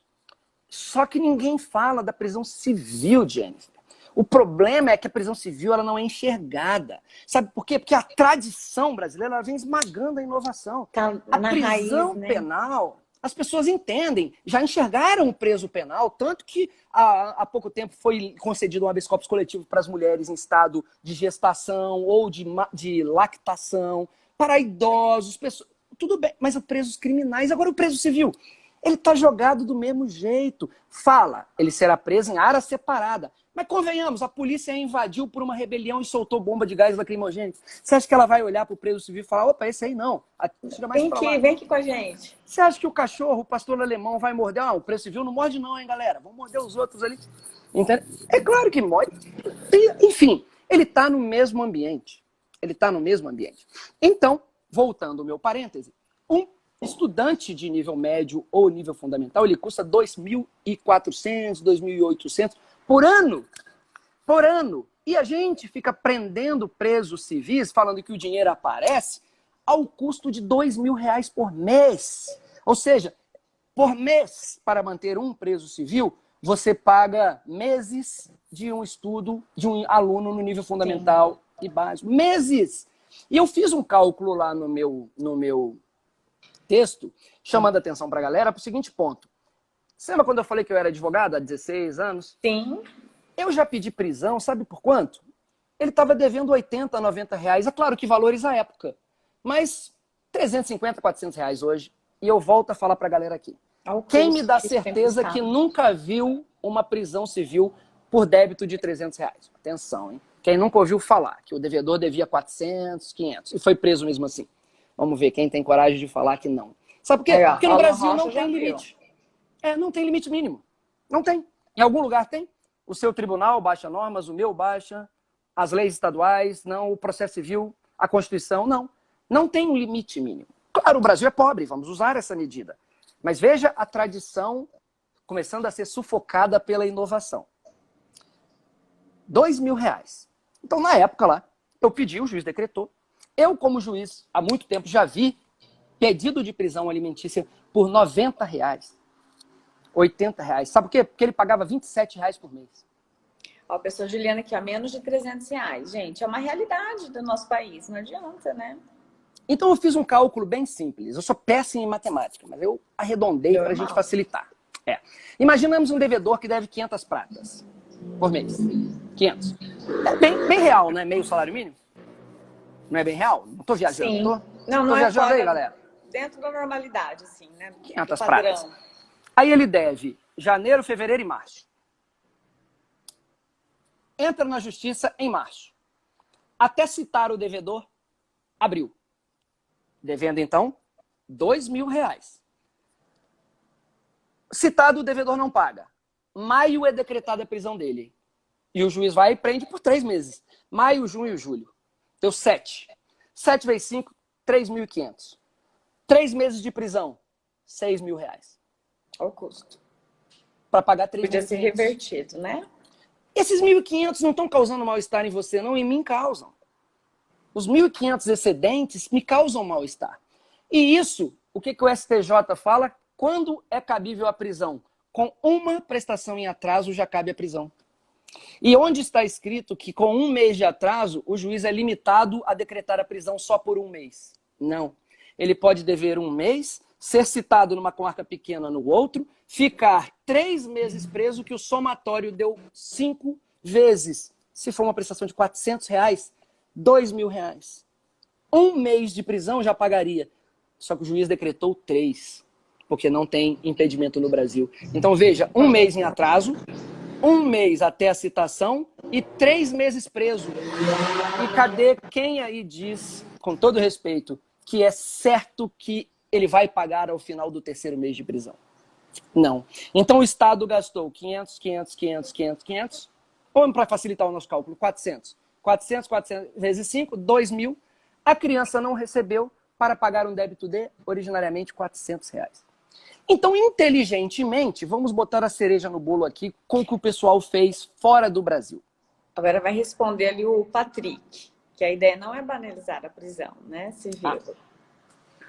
Só que ninguém fala da prisão civil, Jennifer. O problema é que a prisão civil ela não é enxergada. Sabe por quê? Porque a tradição brasileira ela vem esmagando a inovação. Tá A na prisão raiz, né? penal, as pessoas entendem, já enxergaram o preso penal, tanto que há pouco tempo foi concedido um habeas corpus coletivo para as mulheres em estado de gestação ou de lactação, para idosos, pessoas, tudo bem, mas os presos criminais, agora o preso civil, ele está jogado do mesmo jeito. Fala, ele será preso em área separada. Mas convenhamos, a polícia invadiu por uma rebelião e soltou bomba de gás lacrimogêneo. Você acha que ela vai olhar para o preso civil e falar, opa, esse aí não, tira mais pra lá. Vem aqui com a gente. Você acha que o cachorro, o pastor alemão, vai morder? Ah, o preso civil não morde não, hein, galera? Vamos morder os outros ali. Entende? É claro que morde. Enfim, ele está no mesmo ambiente. Ele está no mesmo ambiente. Então, voltando ao meu parêntese, um estudante de nível médio ou nível fundamental, ele custa 2.400, 2.800 por ano. Por ano. E a gente fica prendendo presos civis, falando que o dinheiro aparece, ao custo de R$2.000 por mês. Ou seja, por mês, para manter um preso civil, você paga meses de um estudo de um aluno no nível fundamental e básico. Meses! E eu fiz um cálculo lá no meu texto, chamando a atenção para a galera para o seguinte ponto. Você lembra quando eu falei que eu era advogado há 16 anos? Sim. Eu já pedi prisão, sabe por quanto? Ele estava devendo R$80, R$90. É claro que valores à época. Mas R$350, R$400 hoje. E eu volto a falar para a galera aqui. Quem me dá certeza que nunca viu uma prisão civil por débito de R$300? Atenção, hein? Quem nunca ouviu falar que o devedor devia 400, 500 e foi preso mesmo assim. Vamos ver quem tem coragem de falar que não. Sabe por quê? Porque no Brasil não tem limite. Não tem limite mínimo. Não tem. Em algum lugar tem. O seu tribunal baixa normas, o meu baixa, as leis estaduais, não, o processo civil, a Constituição, não. Não tem um limite mínimo. Claro, o Brasil é pobre, vamos usar essa medida. Mas veja a tradição começando a ser sufocada pela inovação. R$2.000. Então, na época lá, eu pedi, o juiz decretou. Eu, como juiz, há muito tempo já vi pedido de prisão alimentícia por R$90, R$80. Sabe por quê? Porque ele pagava R$27 por mês. Ó, a pessoa Juliana aqui, ó, menos de R$300. Gente, é uma realidade do nosso país, não adianta, né? Então eu fiz um cálculo bem simples. Eu sou péssimo em matemática, mas eu arredondei para a gente facilitar. Imaginamos um devedor que deve 500 pratas por mês. 500. É bem real, né? Meio salário mínimo. Não é bem real? Não tô viajando, Sim. tô? Não tô é viajando fora, aí, galera. Dentro da normalidade, assim, né? 500 pratas. Aí ele deve janeiro, fevereiro e março. Entra na justiça em março. Até citar o devedor, abril. Devendo, então, R$2.000. Citado, o devedor não paga. Maio é decretada a prisão dele. E o juiz vai e prende por 3 meses. Maio, junho e julho. Deu 7. 7 vezes 5, 3.500. 3 meses de prisão, R$6.000. Olha o custo. Para pagar 3.500. Podia ser revertido, né? Esses 1.500 não estão causando mal-estar em você, não, em mim causam. Os 1.500 excedentes me causam mal-estar. E isso, o que o STJ fala? Quando é cabível a prisão? Com uma prestação em atraso já cabe a prisão. E onde está escrito que com 1 mês de atraso, o juiz é limitado a decretar a prisão só por 1 mês? Não. Ele pode dever 1 mês, ser citado numa comarca pequena no outro, ficar 3 meses preso, que o somatório deu 5 vezes. Se for uma prestação de R$400, R$2.000. 1 mês de prisão já pagaria. Só que o juiz decretou 3, porque não tem impedimento no Brasil. Então veja, 1 mês em atraso, 1 mês até a citação e 3 meses preso. E cadê quem aí diz, com todo respeito, que é certo que ele vai pagar ao final do 3º mês de prisão? Não. Então o Estado gastou 500, 500, 500, 500, 500. Vamos para facilitar o nosso cálculo, 400. 400, 400 vezes 5, 2.000. A criança não recebeu para pagar um débito de, originariamente, R$400. Então, inteligentemente, vamos botar a cereja no bolo aqui com o que o pessoal fez fora do Brasil. Agora vai responder ali o Patrick, que a ideia não é banalizar a prisão, né, civil.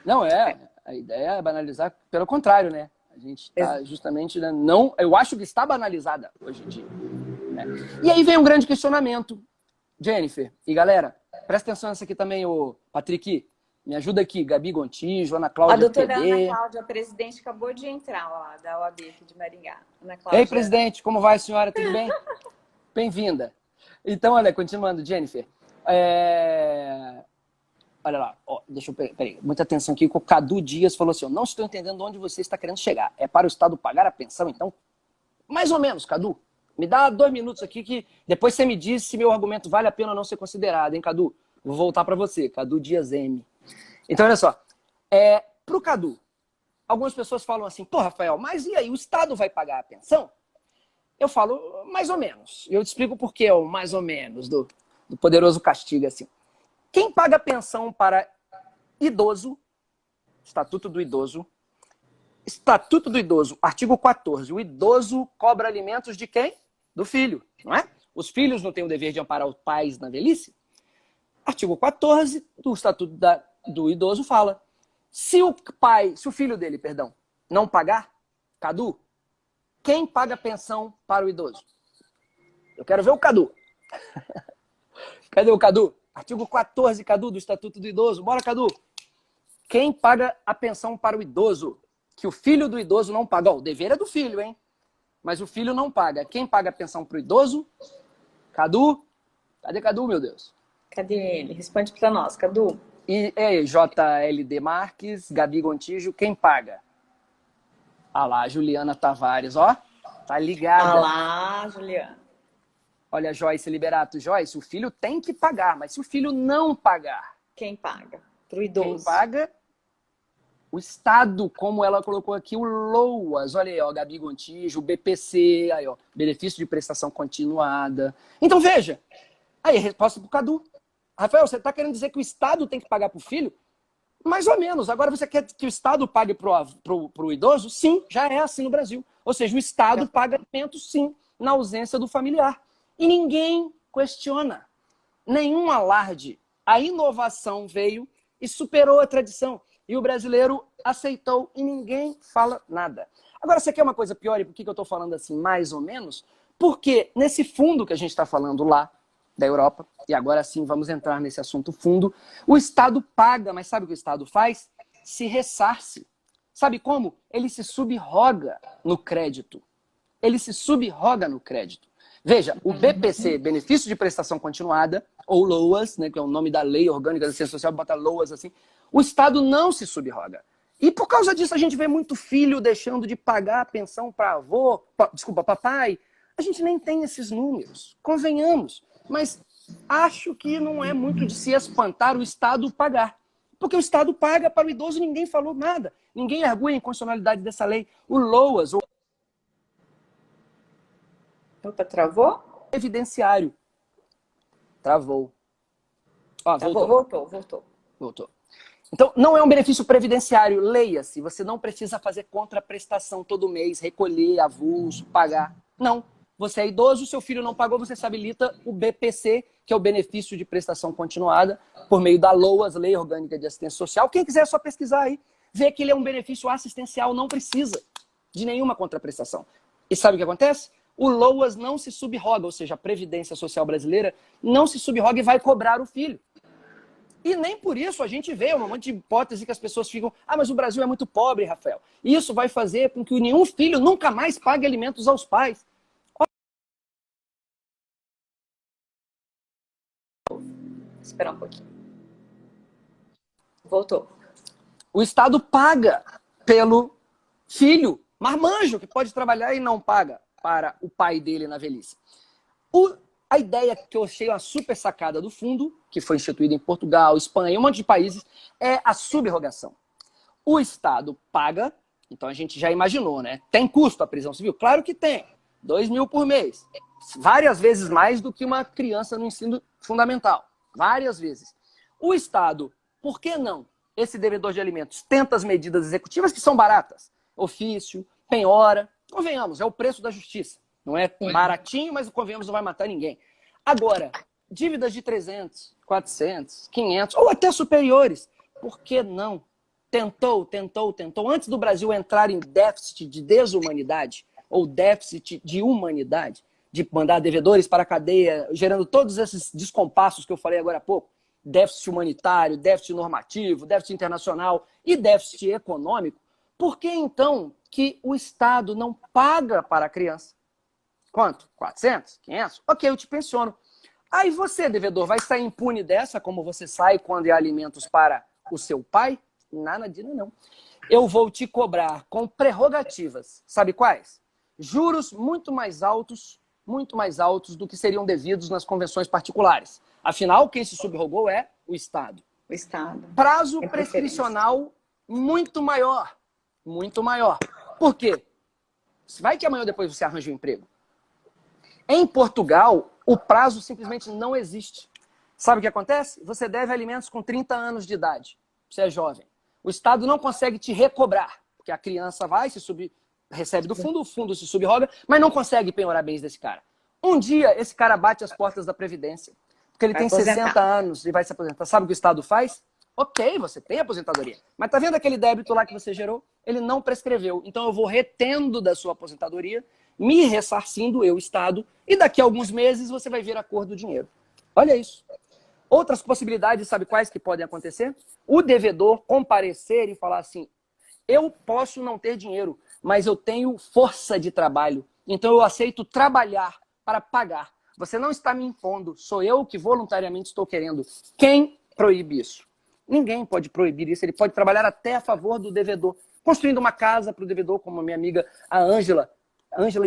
Não, a ideia é banalizar, pelo contrário, né? A gente está justamente, né, não, eu acho que está banalizada hoje em dia. Né? E aí vem um grande questionamento, Jennifer. E galera, presta atenção nessa aqui também, o Patrick. Me ajuda aqui, Gabi Gontijo, Ana A Cláudia doutora Ana PD. Cláudia, a presidente, acabou de entrar, ó, da OAB aqui de Maringá. Ana Cláudia. Ei, presidente, como vai, senhora? Tudo bem? Bem-vinda. Então, olha, continuando, Jennifer. Olha lá, ó, deixa eu... Peraí, muita atenção aqui, que o Cadu Dias falou assim, não estou entendendo onde você está querendo chegar. É para o Estado pagar a pensão, então? Mais ou menos, Cadu. Me dá 2 minutos aqui que depois você me diz se meu argumento vale a pena ou não ser considerado, hein, Cadu? Vou voltar para você, Cadu Dias M. Então, olha só. Para o Cadu, algumas pessoas falam assim, pô, Rafael, mas e aí, o Estado vai pagar a pensão? Eu falo, mais ou menos. E eu te explico por que é o mais ou menos do poderoso castigo, assim. Quem paga pensão para idoso, Estatuto do Idoso, artigo 14, o idoso cobra alimentos de quem? Do filho, não é? Os filhos não têm o dever de amparar os pais na velhice? Artigo 14 do Estatuto do Idoso fala, se o filho dele, não pagar, Cadu, quem paga pensão para o idoso? Eu quero ver o Cadu. Cadê o Cadu? Artigo 14, Cadu, do Estatuto do Idoso. Bora, Cadu. Quem paga a pensão para o idoso? Que o filho do idoso não paga. Ó, o dever é do filho, hein? Mas o filho não paga. Quem paga a pensão para o idoso? Cadu? Cadê Cadu, meu Deus? Cadê ele? Responde para nós, Cadu. E JLD Marques, Gabi Gontijo, quem paga? Ah lá, Juliana Tavares, ó. Tá ligada. Ah lá, Juliana. Olha, Joyce Liberato. Joyce, o filho tem que pagar, mas se o filho não pagar... Quem paga? Pro idoso. Quem paga? O Estado, como ela colocou aqui, o LOAS. Olha aí, ó, Gabi Gontijo, o BPC, aí, ó, benefício de prestação continuada. Então, veja. Aí, resposta pro Cadu. Rafael, você está querendo dizer que o Estado tem que pagar pro filho? Mais ou menos. Agora, você quer que o Estado pague pro idoso? Sim, já é assim no Brasil. Ou seja, o Estado paga alimentos, sim, na ausência do familiar. E ninguém questiona. Nenhum alarde. A inovação veio e superou a tradição. E o brasileiro aceitou e ninguém fala nada. Agora, você quer uma coisa pior? E por que eu estou falando assim, mais ou menos? Porque nesse fundo que a gente está falando lá, da Europa, e agora sim vamos entrar nesse assunto fundo, o Estado paga, mas sabe o que o Estado faz? Se ressarce. Sabe como? Ele se subroga no crédito. Ele se subroga no crédito. Veja, o BPC, Benefício de Prestação Continuada, ou LOAS, né, que é o nome da Lei Orgânica da Assistência Social, bota LOAS assim, o Estado não se subroga. E por causa disso a gente vê muito filho deixando de pagar a pensão para papai. A gente nem tem esses números, convenhamos. Mas acho que não é muito de se espantar o Estado pagar. Porque o Estado paga para o idoso e ninguém falou nada. Ninguém argui a inconstitucionalidade dessa lei. O LOAS, o Opa, travou? Previdenciário. Travou. Ó, voltou. Então, não é um benefício previdenciário. Leia-se. Você não precisa fazer contraprestação todo mês, recolher avulso, pagar. Não. Você é idoso, seu filho não pagou, você se habilita o BPC, que é o benefício de prestação continuada, por meio da LOAS, Lei Orgânica de Assistência Social. Quem quiser é só pesquisar aí, ver que ele é um benefício assistencial, não precisa de nenhuma contraprestação. E sabe o que acontece? O LOAS não se subroga, ou seja, a Previdência Social Brasileira não se subroga e vai cobrar o filho. E nem por isso a gente vê um monte de hipótese que as pessoas ficam, mas o Brasil é muito pobre, Rafael. Isso vai fazer com que nenhum filho nunca mais pague alimentos aos pais. Esperar um pouquinho. Voltou. O Estado paga pelo filho, marmanjo, que pode trabalhar e não paga para o pai dele na velhice. A ideia que eu achei uma super sacada do fundo, que foi instituída em Portugal, Espanha e um monte de países, é a subrogação. O Estado paga, então a gente já imaginou, né? Tem custo a prisão civil? Claro que tem. 2 mil por mês. Várias vezes mais do que uma criança no ensino fundamental. Várias vezes. O Estado, por que não? Esse devedor de alimentos tenta as medidas executivas que são baratas. Ofício, penhora. Convenhamos, é o preço da justiça. Não é baratinho, mas convenhamos, não vai matar ninguém. Agora, dívidas de 300, 400, 500 ou até superiores. Por que não tentou, antes do Brasil entrar em déficit de desumanidade, ou déficit de humanidade, de mandar devedores para a cadeia, gerando todos esses descompassos que eu falei agora há pouco, déficit humanitário, déficit normativo, déficit internacional e déficit econômico, por que então que o Estado não paga para a criança? Quanto? 400? 500? Ok, eu te pensiono. Aí você, devedor, vai sair impune dessa, como você sai quando é alimentos para o seu pai? Nada disso, não. Eu vou te cobrar com prerrogativas. Sabe quais? Juros muito mais altos do que seriam devidos nas convenções particulares. Afinal, quem se subrogou é o Estado. O Estado. Prazo prescricional muito maior. Muito maior. Por quê? Vai que amanhã ou depois você arranja um emprego. Em Portugal, o prazo simplesmente não existe. Sabe o que acontece? Você deve alimentos com 30 anos de idade. Você é jovem. O Estado não consegue te recobrar, porque a criança vai, recebe do fundo, o fundo se subroga, mas não consegue penhorar bens desse cara. Um dia, esse cara bate as portas da Previdência, porque ele tem 60 anos e vai se aposentar. Sabe o que o Estado faz? Ok, você tem aposentadoria. Mas tá vendo aquele débito lá que você gerou? Ele não prescreveu. Então eu vou retendo da sua aposentadoria, me ressarcindo, eu, Estado, e daqui a alguns meses você vai ver a cor do dinheiro. Olha isso. Outras possibilidades, sabe quais que podem acontecer? O devedor comparecer e falar assim, eu posso não ter dinheiro, mas eu tenho força de trabalho, então eu aceito trabalhar para pagar. Você não está me impondo, sou eu que voluntariamente estou querendo. Quem proíbe isso? Ninguém pode proibir isso, ele pode trabalhar até a favor do devedor, construindo uma casa para o devedor, como a minha amiga a Ângela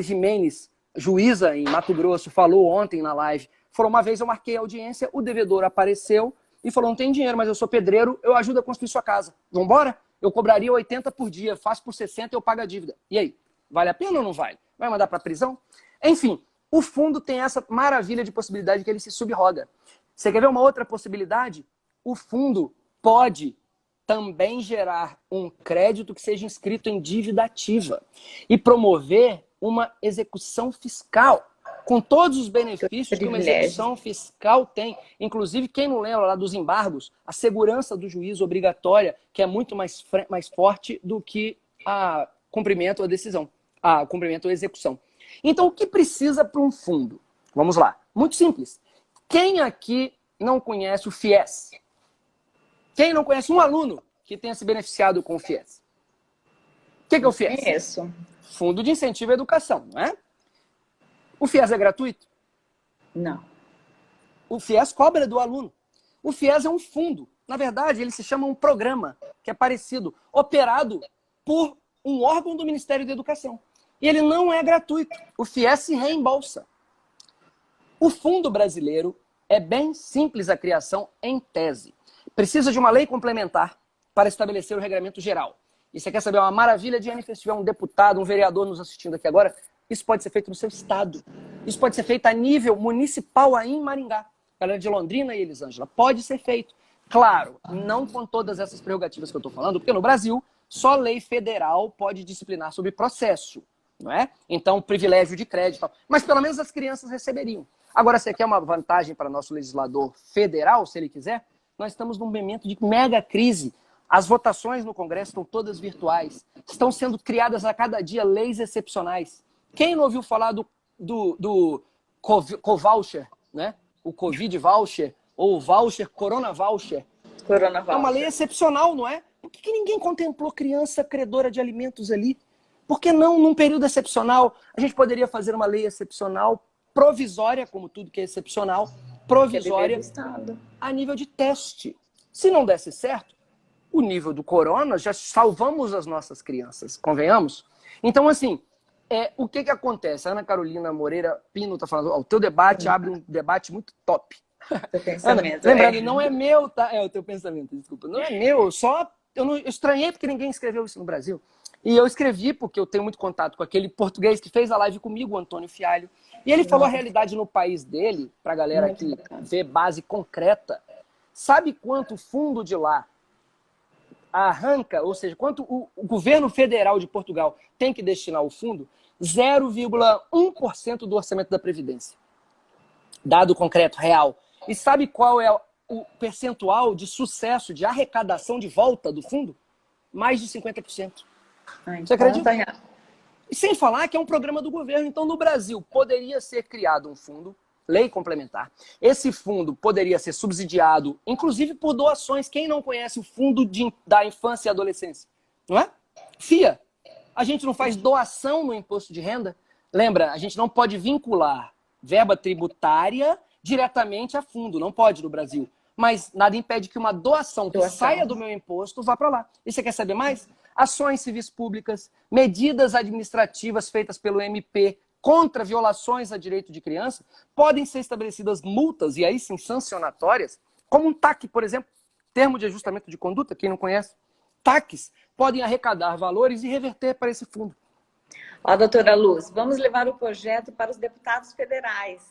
Jimenez, juíza em Mato Grosso, falou ontem na live. Falou, uma vez eu marquei a audiência, o devedor apareceu e falou, não tem dinheiro, mas eu sou pedreiro, eu ajudo a construir sua casa. Vambora? Eu cobraria 80 por dia, faço por 60 e eu pago a dívida. E aí? Vale a pena ou não vale? Vai mandar para a prisão? Enfim, o fundo tem essa maravilha de possibilidade que ele se subroga. Você quer ver uma outra possibilidade? O fundo pode também gerar um crédito que seja inscrito em dívida ativa e promover uma execução fiscal, com todos os benefícios que uma execução fiscal tem. Inclusive, quem não lembra lá dos embargos, a segurança do juízo obrigatória, que é muito mais forte do que a cumprimento ou decisão, a cumprimento ou execução. Então, o que precisa para um fundo? Vamos lá. Muito simples. Quem aqui não conhece o FIES? Quem não conhece um aluno que tenha se beneficiado com o FIES? O que é o FIES? Isso. Fundo de Incentivo à Educação, não é? O FIES é gratuito? Não. O FIES cobra do aluno. O FIES é um fundo. Na verdade, ele se chama um programa, que é parecido, operado por um órgão do Ministério da Educação. E ele não é gratuito. O FIES se reembolsa. O fundo brasileiro é bem simples a criação em tese. Precisa de uma lei complementar para estabelecer o regramento geral. E você quer saber uma maravilha, Jennifer, se tiver um deputado, um vereador nos assistindo aqui agora, isso pode ser feito no seu estado. Isso pode ser feito a nível municipal aí em Maringá. Galera de Londrina e Elisângela, pode ser feito. Claro, não com todas essas prerrogativas que eu estou falando, porque no Brasil, só lei federal pode disciplinar sobre processo, não é? Então, privilégio de crédito e tal. Mas pelo menos as crianças receberiam. Agora, você quer uma vantagem para nosso legislador federal, se ele quiser? Nós estamos num momento de mega crise. As votações no Congresso estão todas virtuais. Estão sendo criadas a cada dia leis excepcionais. Quem não ouviu falar do Co-Voucher, né? O Covid Voucher, ou o Voucher, Corona Voucher? Corona Voucher. É uma lei excepcional, não é? Por que ninguém contemplou criança credora de alimentos ali? Por que não, num período excepcional, a gente poderia fazer uma lei excepcional, provisória, como tudo que é excepcional, provisória, a nível de teste. Se não desse certo, o nível do corona, já salvamos as nossas crianças, convenhamos? Então, assim, o que acontece? A Ana Carolina Moreira Pino está falando, o teu debate abre um debate muito top. Teu pensamento, Ana, lembrando, não é meu, tá? É o teu pensamento, desculpa. Não é meu, eu estranhei porque ninguém escreveu isso no Brasil. E eu escrevi porque eu tenho muito contato com aquele português que fez a live comigo, o Antônio Fialho. E ele falou a realidade no país dele, para a galera que vê base concreta. Sabe quanto o fundo de lá arranca, ou seja, quanto o governo federal de Portugal tem que destinar ao fundo? 0,1% do orçamento da Previdência. Dado concreto, real. E sabe qual é o percentual de sucesso, de arrecadação de volta do fundo? mais de 50%. Ai, Você acredita? conta, E sem falar que é um programa do governo. Então, no Brasil, poderia ser criado um fundo, lei complementar. Esse fundo poderia ser subsidiado, inclusive por doações. Quem não conhece o Fundo da Infância e Adolescência? Não é? FIA. A gente não faz doação no imposto de renda. Lembra, a gente não pode vincular verba tributária diretamente a fundo. Não pode no Brasil. Mas nada impede que uma doação que saia do meu imposto vá para lá. E você quer saber mais? Ações civis públicas, medidas administrativas feitas pelo MP contra violações a direito de criança, podem ser estabelecidas multas, e aí sim sancionatórias, como um TAC, por exemplo, termo de ajustamento de conduta, quem não conhece. TACs podem arrecadar valores e reverter para esse fundo. Ó, doutora Luz, vamos levar o projeto para os deputados federais.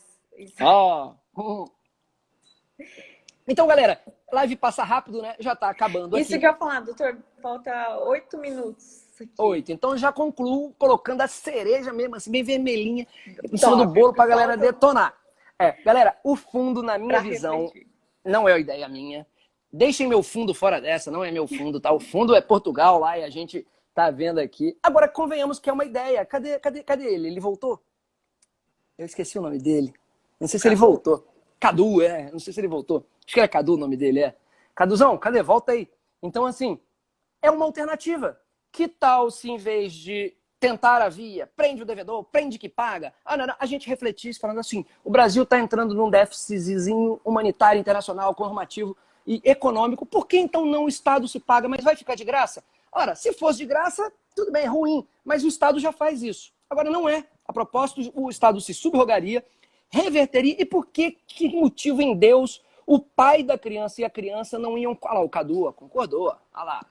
Então, galera, live passa rápido, né? Já está acabando aqui. Isso que eu ia falar, doutor, falta 8 minutos. Aqui. 8. Então, já concluo colocando a cereja mesmo, assim, bem vermelhinha, em cima do bolo para a galera detonar. Galera, o fundo, na minha visão, não é ideia minha. Deixem meu fundo fora dessa, não é meu fundo, tá? O fundo é Portugal lá e a gente tá vendo aqui. Agora, convenhamos que é uma ideia. Cadê ele? Ele voltou? Eu esqueci o nome dele. Não sei se ele voltou. Cadu, não sei se ele voltou. Acho que era Cadu o nome dele, Caduzão, cadê? Volta aí. Então, assim, é uma alternativa. Que tal se em vez de tentar a via, prende o devedor, prende que paga, a gente refletisse falando assim, o Brasil está entrando num déficitzinho humanitário, internacional, normativo e econômico, por que então não o Estado se paga, mas vai ficar de graça? Ora, se fosse de graça, tudo bem, é ruim, mas o Estado já faz isso. Agora não é. A propósito, o Estado se subrogaria, reverteria, e por que motivo em Deus o pai da criança e a criança não iam... Olha lá, o Cadu concordou, olha lá.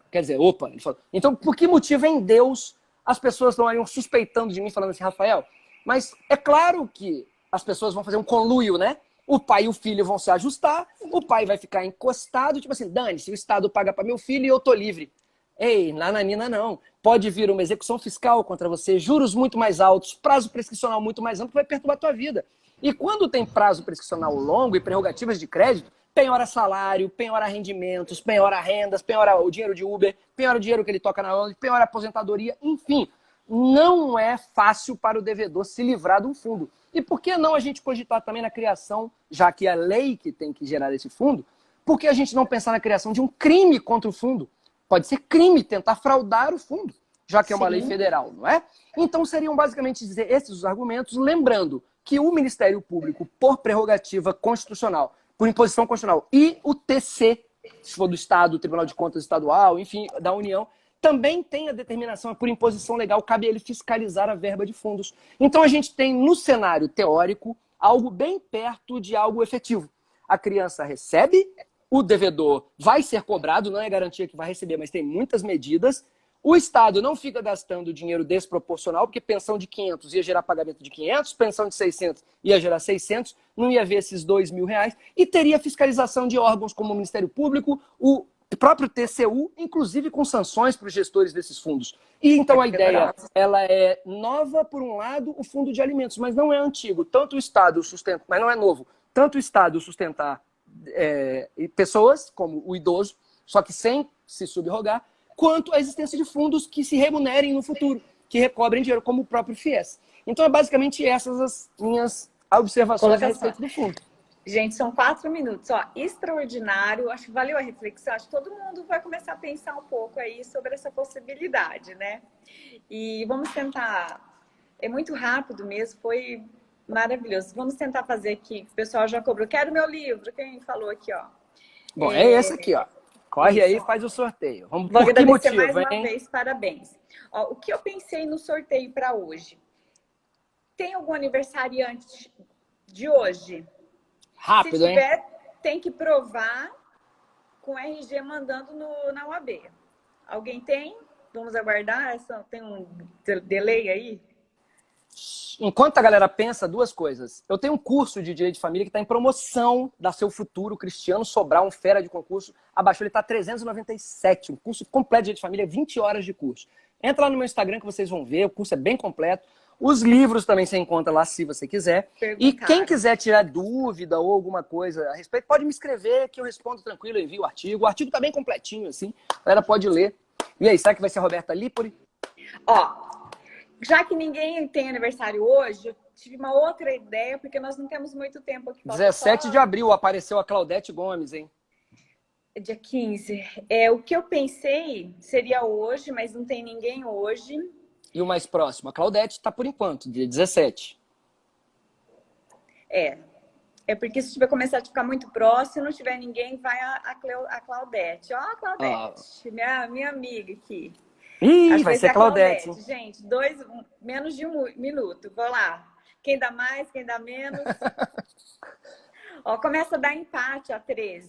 Quer dizer, opa, ele falou. Então, por que motivo em Deus as pessoas não iam suspeitando de mim, falando assim, Rafael, mas é claro que as pessoas vão fazer um conluio, né? O pai e o filho vão se ajustar, o pai vai ficar encostado, tipo assim, dane-se, o Estado paga para meu filho e eu tô livre. Ei, nananina não. Pode vir uma execução fiscal contra você, juros muito mais altos, prazo prescricional muito mais amplo, que vai perturbar a tua vida. E quando tem prazo prescricional longo e prerrogativas de crédito, penhora salário, penhora rendimentos, penhora rendas, penhora o dinheiro de Uber, penhora o dinheiro que ele toca na onda, penhora aposentadoria, enfim. Não é fácil para o devedor se livrar de um fundo. E por que não a gente cogitar também na criação, já que é a lei que tem que gerar esse fundo, por que a gente não pensar na criação de um crime contra o fundo? Pode ser crime tentar fraudar o fundo, já que é uma lei federal, não é? Então seriam basicamente dizer esses os argumentos, lembrando que o Ministério Público, por prerrogativa constitucional, por imposição constitucional, e o TC, se for do Estado, o Tribunal de Contas Estadual, enfim, da União, também tem a determinação, por imposição legal, cabe a ele fiscalizar a verba de fundos. Então a gente tem no cenário teórico algo bem perto de algo efetivo. A criança recebe, o devedor vai ser cobrado, não é garantia que vai receber, mas tem muitas medidas. O Estado não fica gastando dinheiro desproporcional, porque pensão de 500 ia gerar pagamento de 500, pensão de 600 ia gerar 600, não ia ver esses R$2.000, e teria fiscalização de órgãos como o Ministério Público, o próprio TCU, inclusive com sanções para os gestores desses fundos. E então a ideia, ela é nova, por um lado, o fundo de alimentos, mas não é antigo. Tanto o Estado sustenta, mas não é novo, tanto o Estado sustentar pessoas, como o idoso, só que sem se subrogar, quanto a existência de fundos que se remunerem no futuro, que recobrem dinheiro, como o próprio FIES. Então, é basicamente essas as minhas observações a respeito do fundo. Gente, são 4 minutos. Ó, extraordinário, acho que valeu a reflexão. Acho que todo mundo vai começar a pensar um pouco aí sobre essa possibilidade, né? E vamos tentar... É muito rápido mesmo, foi maravilhoso. Vamos tentar fazer aqui. O pessoal já cobrou. Quero meu livro. Quem falou aqui, ó? Bom, é esse aqui, ó. Corre aí e faz o sorteio. Vamos Vou por que motivo, mais uma vez, parabéns. Ó, o que eu pensei no sorteio para hoje? Tem algum aniversariante de hoje? Rápido, Se tiver, hein? tem que provar com RG mandando na UAB. Alguém tem? Vamos aguardar? Tem um delay aí? Enquanto a galera pensa, duas coisas. Eu tenho um curso de Direito de Família que está em promoção da Seu Futuro, Cristiano Sobral, um fera de concurso. Abaixo ele está 397, um curso completo de Direito de Família, 20 horas de curso. Entra lá no meu Instagram que vocês vão ver, o curso é bem completo. Os livros também você encontra lá se você quiser. E quem quiser tirar dúvida ou alguma coisa a respeito, pode me escrever que eu respondo tranquilo, eu envio o artigo. O artigo está bem completinho, assim, a galera pode ler. E aí, será que vai ser a Roberta Lipori? Ó, já que ninguém tem aniversário hoje, eu tive uma outra ideia, porque nós não temos muito tempo aqui. 17 de abril apareceu a Claudete Gomes, hein? Dia 15. O que eu pensei seria hoje, mas não tem ninguém hoje. E o mais próximo? A Claudete tá por enquanto, dia 17. É porque se tiver começar a ficar muito próximo, se não tiver ninguém, vai a Claudete. Ó, a Claudete, minha amiga aqui. Ih, Acho vai que ser a Claudete. Gente, menos de um minuto. Vou lá. Quem dá mais, quem dá menos. Ó, começa a dar empate, ó, 13.